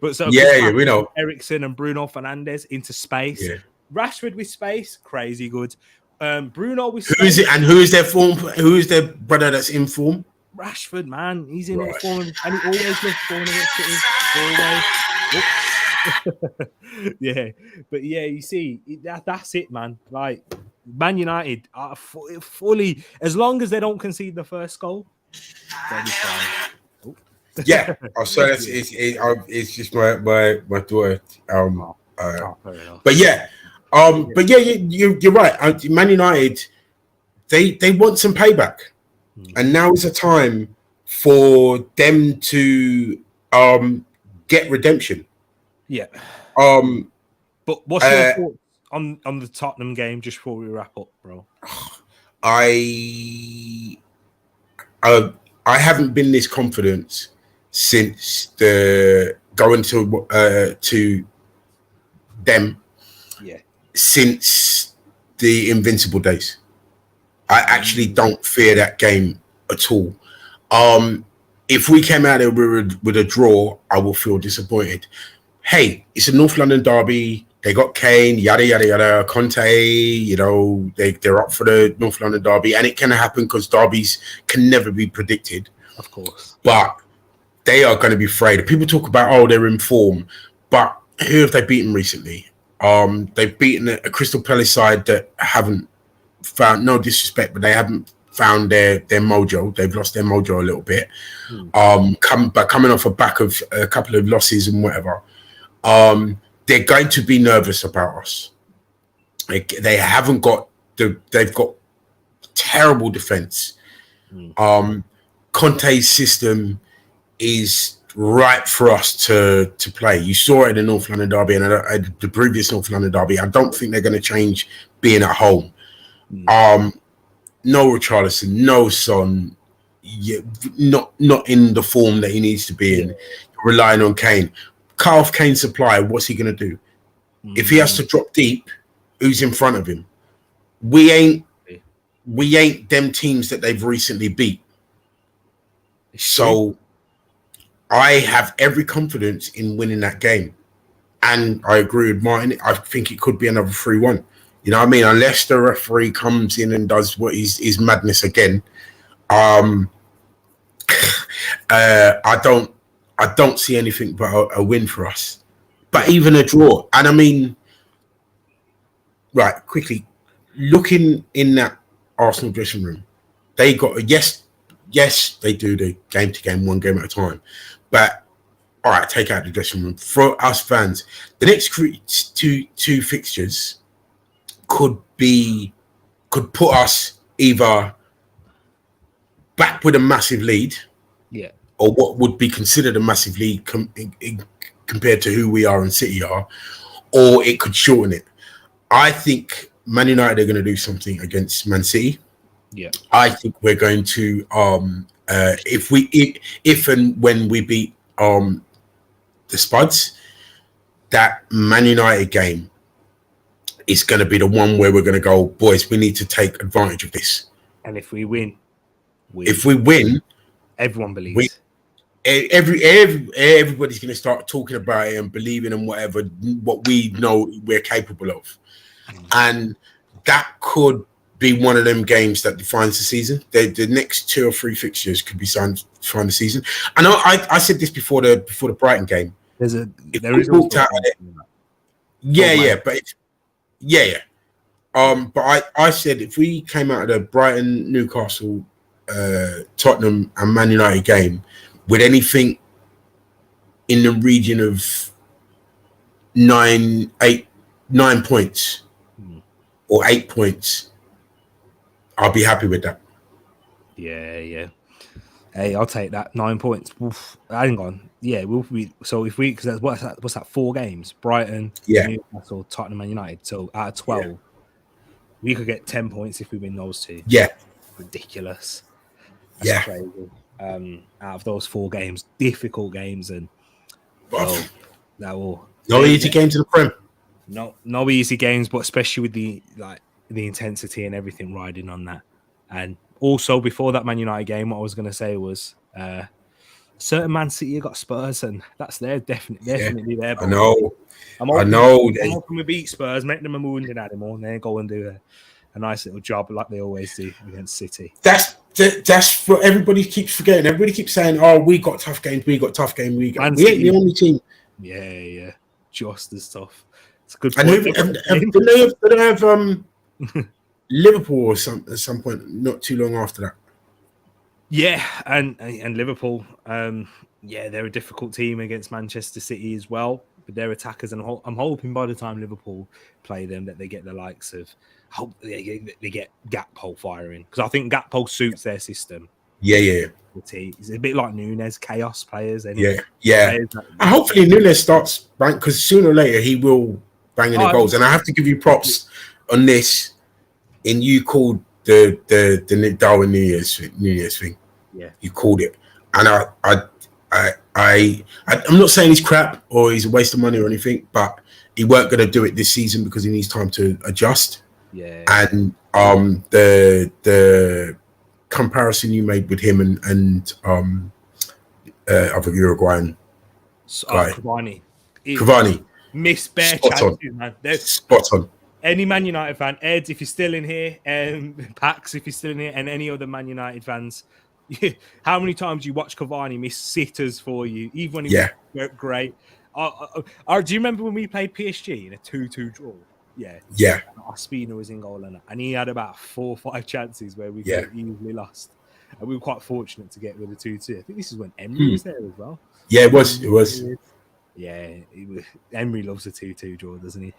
but so we know Eriksen and Bruno Fernandes into space. Yeah. Rashford with space, crazy good. Bruno with space. Who is it? And who is their form? Who is their brother that's in form? Rashford, man, he's in form, and he always looks form against City. Always. Yeah, but yeah, you see, that's it, man. Like Man United are fully, as long as they don't concede the first goal, they'll be fine. Yeah, so it's just my daughter. But yeah, you're right. Man United, they want some payback, and now is a time for them to get redemption. Yeah. But what's your thoughts on the Tottenham game just before we wrap up, bro? I haven't been this confident since the going to them. Yeah. Since the Invincible days. I actually don't fear that game at all. If we came out there with a draw, I will feel disappointed. Hey, it's a North London derby. They got Kane, yada, yada, yada. Conte, they're up for the North London derby. And it can happen because derbies can never be predicted. Of course. But they are going to be afraid. People talk about, they're in form. But who have they beaten recently? They've beaten a Crystal Palace side that haven't found, no disrespect, but they haven't found their mojo. They've lost their mojo a little bit. Coming off the back of a couple of losses and whatever. They're going to be nervous about us. They haven't got they've got terrible defense. Conte's system is right for us to play. You saw it in the North London derby and the previous North London derby. I don't think they're going to change being at home. No Richarlison, no Son, not in the form that he needs to be in. Relying on Kane. Cut off Kane's supply, what's he going to do? If he has to drop deep, who's in front of him? We ain't them teams that they've recently beat. So I have every confidence in winning that game. And I agree with Martin. I think it could be another 3-1. You know what I mean? Unless the referee comes in and does what is madness again. I don't see anything but a win for us. But even a draw. And I mean, right, quickly, looking in that Arsenal dressing room, they got yes, they do the game to game, one game at a time. But all right, take out the dressing room. For us fans, the next two fixtures could put us either back with a massive lead, or what would be considered a massive lead compared to who we are and City are, or it could shorten it. I think Man United are going to do something against Man City. Yeah, I think we're going to if and when we beat the Spuds, that Man United game is going to be the one where we're going to go, boys, we need to take advantage of this. And if we win, everyone believes. Everybody's going to start talking about it and believing in what we know we're capable of. And that could be one of them games that defines the season. The next 2 or 3 fixtures could be signed to define the season. I know I said this before the Brighton game. But I said if we came out of the Brighton, Newcastle, Tottenham and Man United game with anything in the region of 9 points or 8 points, I'll be happy with that. Yeah. Hey, I'll take that. 9 points. Oof. Hang on. Yeah, we'll be. So if we, because what's that? 4 games: Brighton, Newcastle, Tottenham, and United. So out of 12, we could get 10 points if we win those 2. Yeah, ridiculous. That's crazy. out of those 4 games, difficult games, and no easy games in the Prem. No easy games, but especially with the intensity and everything riding on that. And also before that Man United game, what I was going to say was certain Man City got Spurs, and that's there definitely there. I know. I'm hoping we beat Spurs, make them a wounded animal, and then go and do a nice little job like they always do against City. That's what everybody keeps forgetting. Everybody keeps saying, "Oh, we got tough games. We got tough games. We ain't the only team." Yeah, just as tough. It's a good point. And did they have Liverpool at some point not too long after that? Yeah, and Liverpool, they're a difficult team against Manchester City as well. But their attackers, and I'm hoping by the time Liverpool play them that they get the likes of, hope they get Gakpo firing, because I think Gakpo suits their system. Yeah. He's a bit like Nunes, chaos players. Yeah. And hopefully Nunes starts bang, because sooner or later he will bang in the goals. And I have to give you props on this. And you called the Darwin Nunez thing. Yeah, you called it, and I'm not saying he's crap or he's a waste of money or anything, but he weren't going to do it this season because he needs time to adjust. Yeah, and the comparison you made with him and I think Uruguayan guy, Cavani, missed bare chances, man. Spot on. Any Man United fan, Ed, if you're still in here, Pax, if you're still in here, and any other Man United fans, how many times you watch Cavani miss sitters for you, even when he was great? Do you remember when we played PSG in a 2-2 draw? Yeah. Ospina was in goal, and he had about 4 or 5 chances where we could have easily lost. And we were quite fortunate to get with a 2-2. I think this is when Emery was there as well. Yeah, it was. Yeah, Emery loves a 2-2 draw, doesn't he?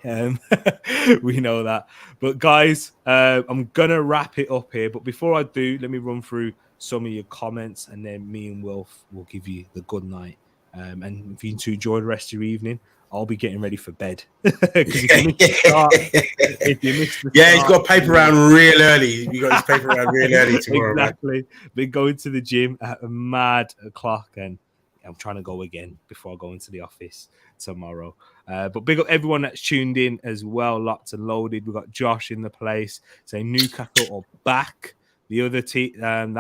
We know that. But guys, I'm going to wrap it up here. But before I do, let me run through some of your comments, and then me and Wilf will give you the good night. And if you need to enjoy the rest of your evening, I'll be getting ready for bed. If you missed the start, he's got paper round real early. You got his paper round real early tomorrow. Exactly. Been going to the gym at a mad o'clock, and I'm trying to go again before I go into the office tomorrow. But big up everyone that's tuned in as well. Lots and loaded. We've got Josh in the place saying Newcastle are back. The other team, that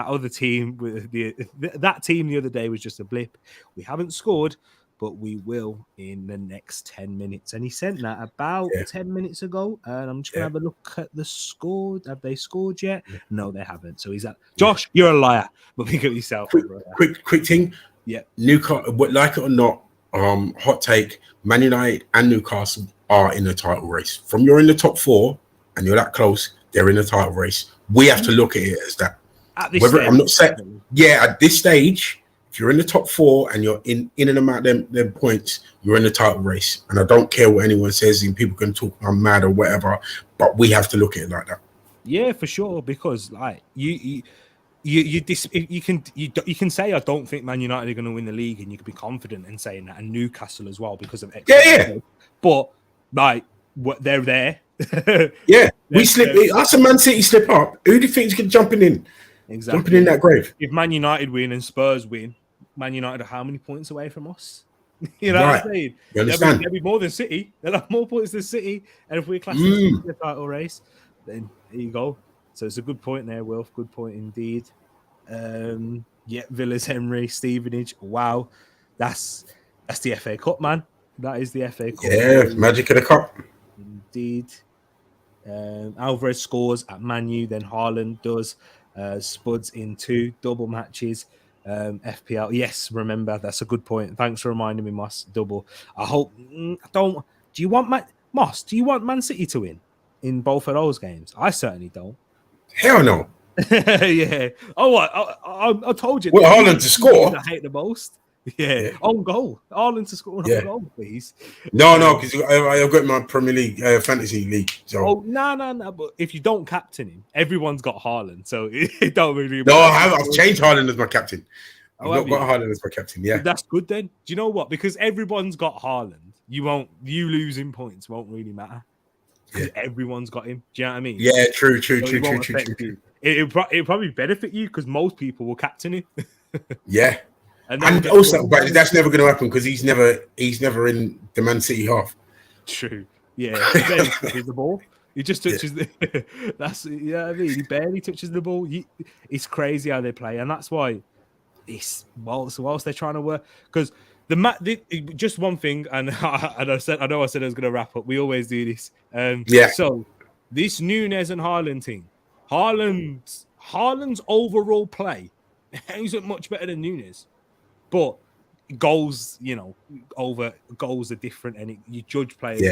team the other day was just a blip. We haven't scored, but we will in the next 10 minutes. And he sent that about 10 minutes ago. And I'm just going to have a look at the score. Have they scored yet? No, they haven't. So he's at Josh, you're a liar. But pick up yourself. Quick thing. Yeah. Newcastle, like it or not, hot take, Man United and Newcastle are in the title race. From you're in the top 4 and you're that close, they're in the title race. We have to look at it as that. At this stage, I'm not saying, at this stage, if you're in the top 4 and you're in and amount them points, you're in the title race. And I don't care what anyone says, and people can talk I'm mad or whatever, but we have to look at it like that. Yeah, for sure, because like you can say I don't think Man United are going to win the league, and you can be confident in saying that, and Newcastle as well because of But like, they're there. We slip. Us and Man City slip up. Who do you think is going to jumping in? Exactly. Jumping in that grave. If Man United win and Spurs win, Man United are how many points away from us? You know what I'm saying? You understand? They'll be more than City. They'll have more points than City. And if we're classed in the title race, then there you go. So it's a good point there, Wilf. Good point indeed. Villas, Henry, Stevenage. Wow. That's the FA Cup, man. That is the FA Cup. Yeah, magic of the cup. Indeed. Alvarez scores at Man U, then Haaland does. Spuds in 2 double matches. FPL, yes, remember, that's a good point. Thanks for reminding me, Moss. Double. I hope. Do you want Man City to win in both of those games? I certainly don't. Hell no. Yeah. Oh, I told you. Well, Haaland to score. I hate the most. Yeah. On goal. Haaland to score on goal, please. No, because I've got my Premier League fantasy league. So. No. But if you don't captain him, everyone's got Haaland, so it don't really. No, I've changed Haaland as my captain. I've not got Haaland as my captain. Yeah, that's good then. Do you know what? Because everyone's got Haaland, you losing points won't really matter. Because everyone's got him. Do you know what I mean? Yeah, true. It'll probably benefit you because most people will captain him. Yeah. And Also, but that's never going to happen because he's never in the Man City half. True. Yeah, he barely touches the ball. He just touches the. That's I mean, he barely touches the ball. It's crazy how they play, and that's why it's whilst they're trying to work because just one thing, and I know I said I was going to wrap up. We always do this. So this Nunes and Haaland thing, Haaland's overall play isn't much better than Nunes, but goals, over goals are different, and you judge players,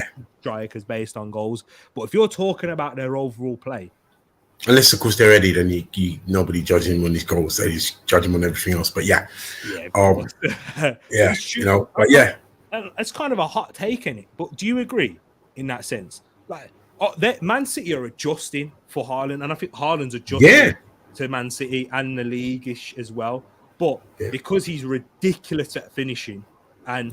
strikers based on goals. But if you're talking about their overall play, unless of course they're ready, then you nobody judges him on his goals. They just judge him on everything else. But yeah, but and it's kind of a hot take in it. But do you agree in that sense? Like, Man City are adjusting for Haaland, and I think Haaland's adjusting to Man City and the league-ish as well. But because he's ridiculous at finishing, and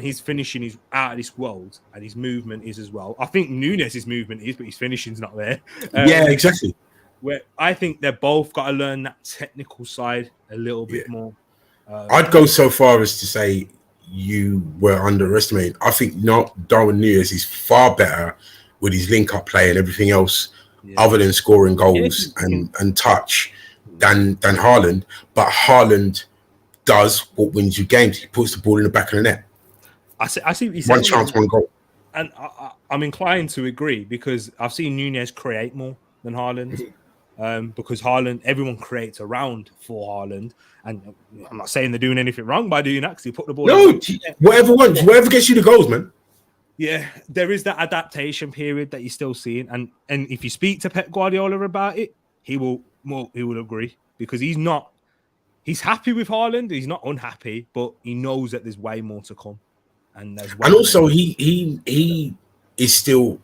his finishing is out of this world, and his movement is as well. I think Nunes' movement is, but his finishing's not there. Exactly. Where I think they're both got to learn that technical side a little bit more. I'd go so far as to say you were underestimated. I think Darwin Nunes is far better with his link-up play and everything else, other than scoring goals and touch. Than Haaland, but Haaland does what wins you games. He puts the ball in the back of the net. I see what you're saying. One chance, one goal. And I'm inclined to agree because I've seen Nunes create more than Haaland. Because Haaland, everyone creates around for Haaland, and I'm not saying they're doing anything wrong by doing that because he put the ball. No, whatever gets you the goals, man. Yeah, there is that adaptation period that you're still seeing, and if you speak to Pep Guardiola about it, he will agree because he's happy with Haaland. He's not unhappy, but he knows that there's way more to come, and also he's still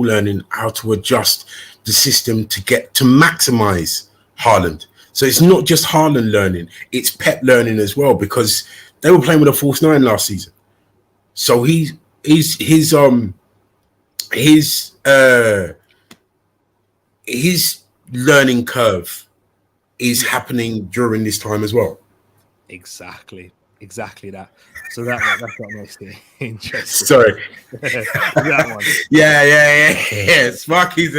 learning how to adjust the system to maximize Haaland. So it's not just Haaland learning; it's Pep learning as well because they were playing with a false nine last season. So his learning curve is happening during this time as well. Exactly that. So that's what makes it interesting. Sorry, that one. Yeah. Sparky's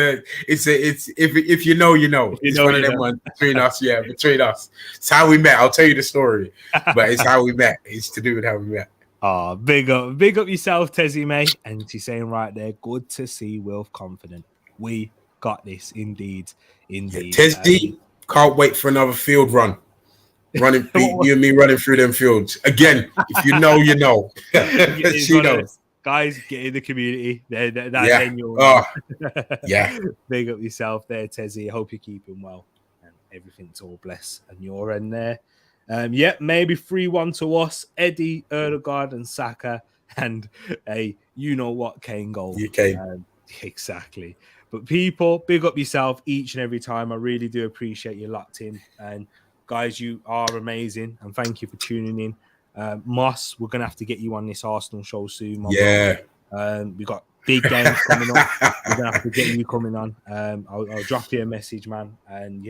if you know, you know. It's one of them ones between us. Yeah, between us. It's how we met. I'll tell you the story, but it's how we met. It's to do with how we met. Oh, big up yourself, Tezzy, mate. And she's saying right there, good to see Wilf confident. We got this, indeed. Tezzy, can't wait for another field run. You and me running through them fields again. If you know, you know. She knows. Guys, get in the community. Big up yourself there, Tezzy. Hope you're keeping well and everything's all blessed and you're in there. Maybe 3-1 to us. Eddie, Erdegaard, and Saka, and a Kane goal. Exactly. But people, big up yourself each and every time. I really do appreciate you locked in. And guys, you are amazing. And thank you for tuning in. Moss, we're going to have to get you on this Arsenal show soon. Bro. We got big games coming up. We're going to have to get you coming on. I'll drop you a message, man. And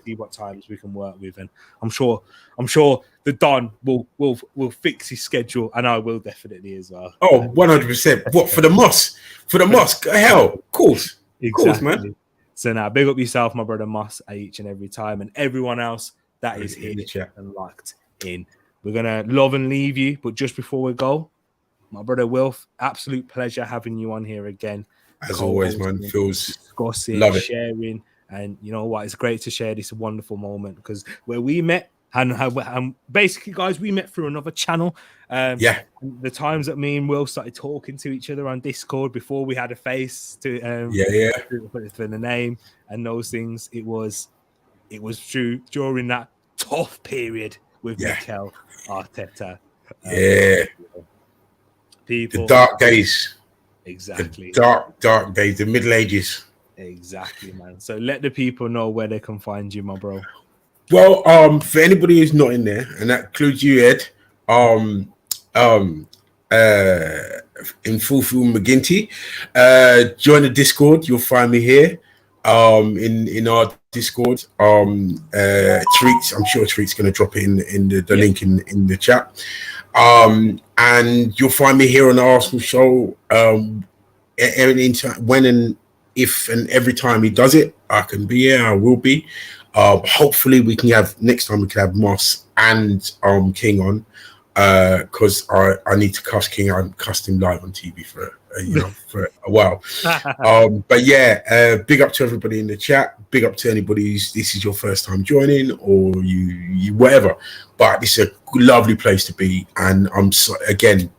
see what times we can work with. And I'm sure the Don will fix his schedule, and I will definitely as well. Oh, 100%. What, for the Moss? For the Moss? Hell, of course. Exactly. Of course, man. So now, big up yourself, my brother Moss, each and every time, and everyone else that is here and locked in. We're going to love and leave you, but just before we go, my brother Wilf, absolute pleasure having you on here again. As always, man, feels discussing, sharing, and you know what? It's great to share this wonderful moment because where we met, and basically, guys, we met through another channel. The times that me and Will started talking to each other on Discord before we had a face to for the name and those things. It was true during that tough period with Mikel Arteta. People, the dark days. Exactly. The dark days, the Middle Ages. Exactly, man. So let the people know where they can find you, my bro. Well, for anybody who's not in there, and that includes you, Ed, in Fufu McGinty, join the Discord. You'll find me here. In our Discord. Treats, I'm sure Treats going to drop it in the link in the chat. And you'll find me here on the Arsenal Show. When and if and every time he does it, I can be here. I will be. Hopefully, we can have next time. We can have Moss and King on, because I need to cuss King. I haven't cussed him live on TV for for a while. But yeah, big up to everybody in the chat. Big up to anybody who's this is your first time joining, or you whatever. But it's a lovely place to be, and I'm again,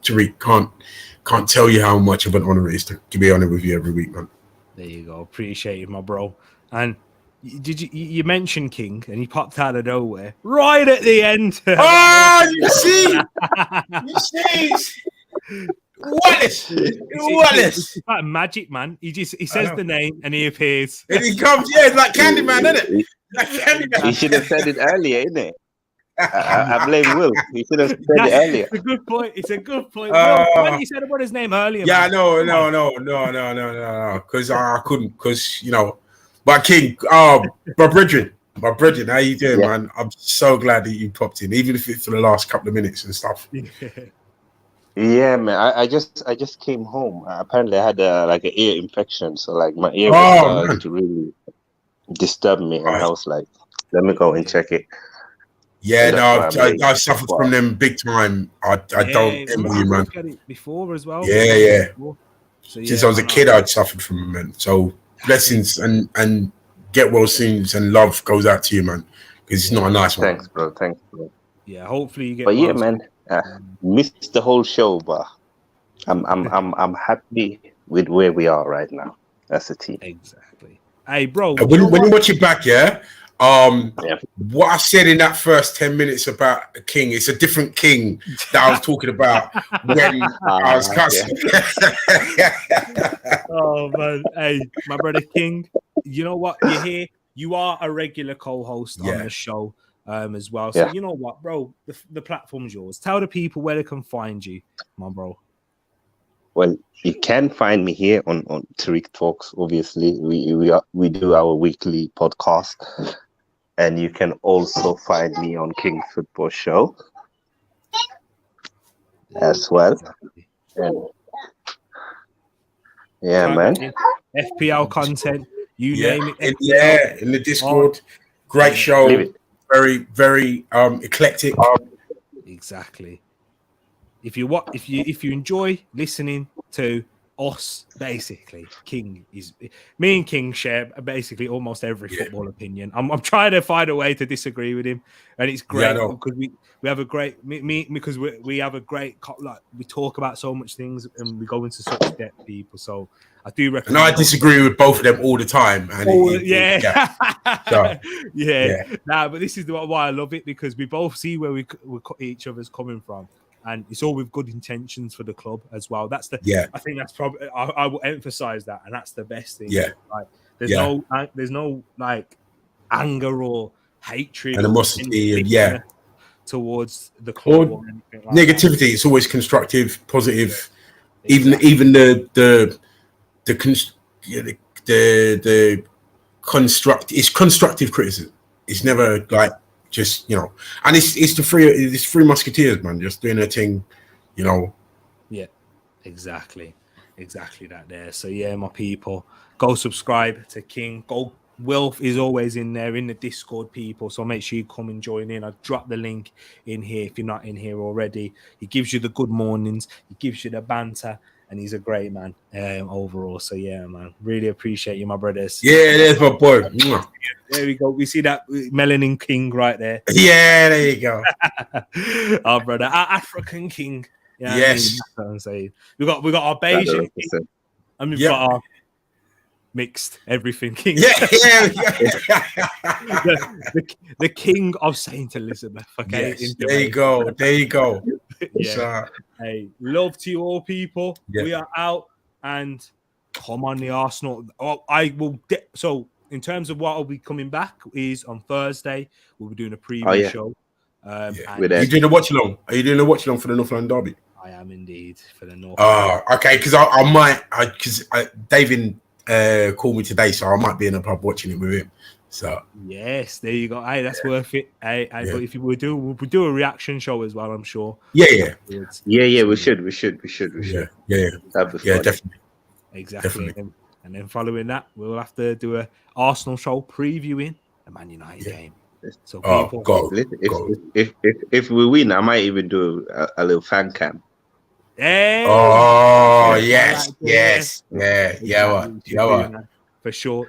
Tariq, can't tell you how much of an honor it is to be on it with you every week, man. There you go. Appreciate it, my bro. And did you mentioned King, and he popped out of nowhere right at the end. Oh, you see, Wallace. It's like magic, man. He says the name and he appears. And he comes, it's like Candyman, isn't it? Like Candyman. He should have said it earlier, isn't it? I blame Will. He should have said it earlier. It's a good point. It's a good point. Why did you say about his name earlier? Yeah, man? no. Because I couldn't. Because but King, my brethren, how you doing, man? I'm so glad that you popped in, even if it's for the last couple of minutes and stuff. Yeah, man. I just came home. Apparently, I had an ear infection, so my ear was starting to really disturb me, and I was like, let me go and check it. Yeah, I suffered from them big time. I don't envy you, man. Got it before as well. Yeah. So, since I was a kid, I'd suffered from them, man. So blessings and get well soon, and love goes out to you, man. Because it's not a nice one. Thanks, bro. Yeah, hopefully you get. But yeah, man, missed the whole show, but I'm happy with where we are right now as a team. Exactly. Hey, bro. When you watch it back, what I said in that first 10 minutes about a King, it's a different King that I was talking about when I was cussing. Oh man, hey, my brother King, you know what? You're here. You are a regular co-host on the show as well. So you know what, bro? The platform's yours. Tell the people where they can find you, my bro. Well, you can find me here on Tariq Talks. Obviously, we do our weekly podcast. And you can also find me on King Football Show as well. And man. FPL content, you name it. In the Discord. Great show. Very, very eclectic. Exactly. If you enjoy listening to us, basically, me and King share basically almost every football opinion. I'm trying to find a way to disagree with him, and it's great because we have a great because we have a great we talk about so much things and we go into such depth, people. So I do recommend. And I disagree with both of them all the time. And but this is why I love it, because we both see where we each other's coming from. And it's all with good intentions for the club as well. That's I think that's probably. I will emphasize that, and that's the best thing. Yeah. Like, there's no anger or hatred, animosity, towards the club or anything like negativity. That. It's always constructive, positive. Yeah. Even the it's constructive criticism. It's never just and it's the three musketeers, man, just doing their thing, Yeah, exactly that there. So my people, go subscribe to King. Go, Wilf is always in there in the Discord, people. So make sure you come and join in. I'll drop the link in here if you're not in here already. He gives you the good mornings. He gives you the banter. And he's a great man overall. So, man, really appreciate you, my brothers. Yeah, there's my boy. There we go. We see that Melanin King right there. Yeah, there you go. Our brother, our African King. Yes. That's what I'm saying. We got our Bayesian King, and we've got our mixed everything King. The King of Saint Elizabeth. Okay. Yes, there you go. Hey, love to you all, people. We are out, and come on, the Arsenal. I will. So, in terms of what will be coming back is on Thursday, we'll be doing a preview show. Are you doing a watch along? Are you doing a watch along for the North London Derby? I am indeed for the North. Okay, because I might, because David called me today, so I might be in the pub watching it with him. So yes, there you go. Hey, that's worth it. Hey, but if we'll do a reaction show as well, I'm sure. Yeah. Yeah. We should. Yeah. That'd be Yeah, fun. definitely. Exactly. And then following that, we'll have to do a Arsenal show previewing the Man United game. So people, go. If we win, I might even do a little fan cam. Hey, Oh yes. What? For sure.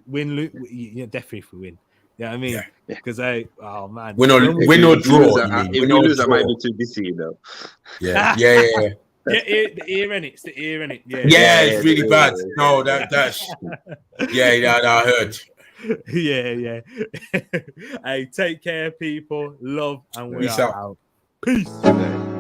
Definitely if we win. Yeah, I mean, because oh man, win or draw. If we lose, I might be too busy, you know. Yeah. The ear in it. It's the ear in it. Yeah, it's really bad. No, that's I heard. Yeah. Hey, take care, people. Love, and we Peace are out. out. Peace.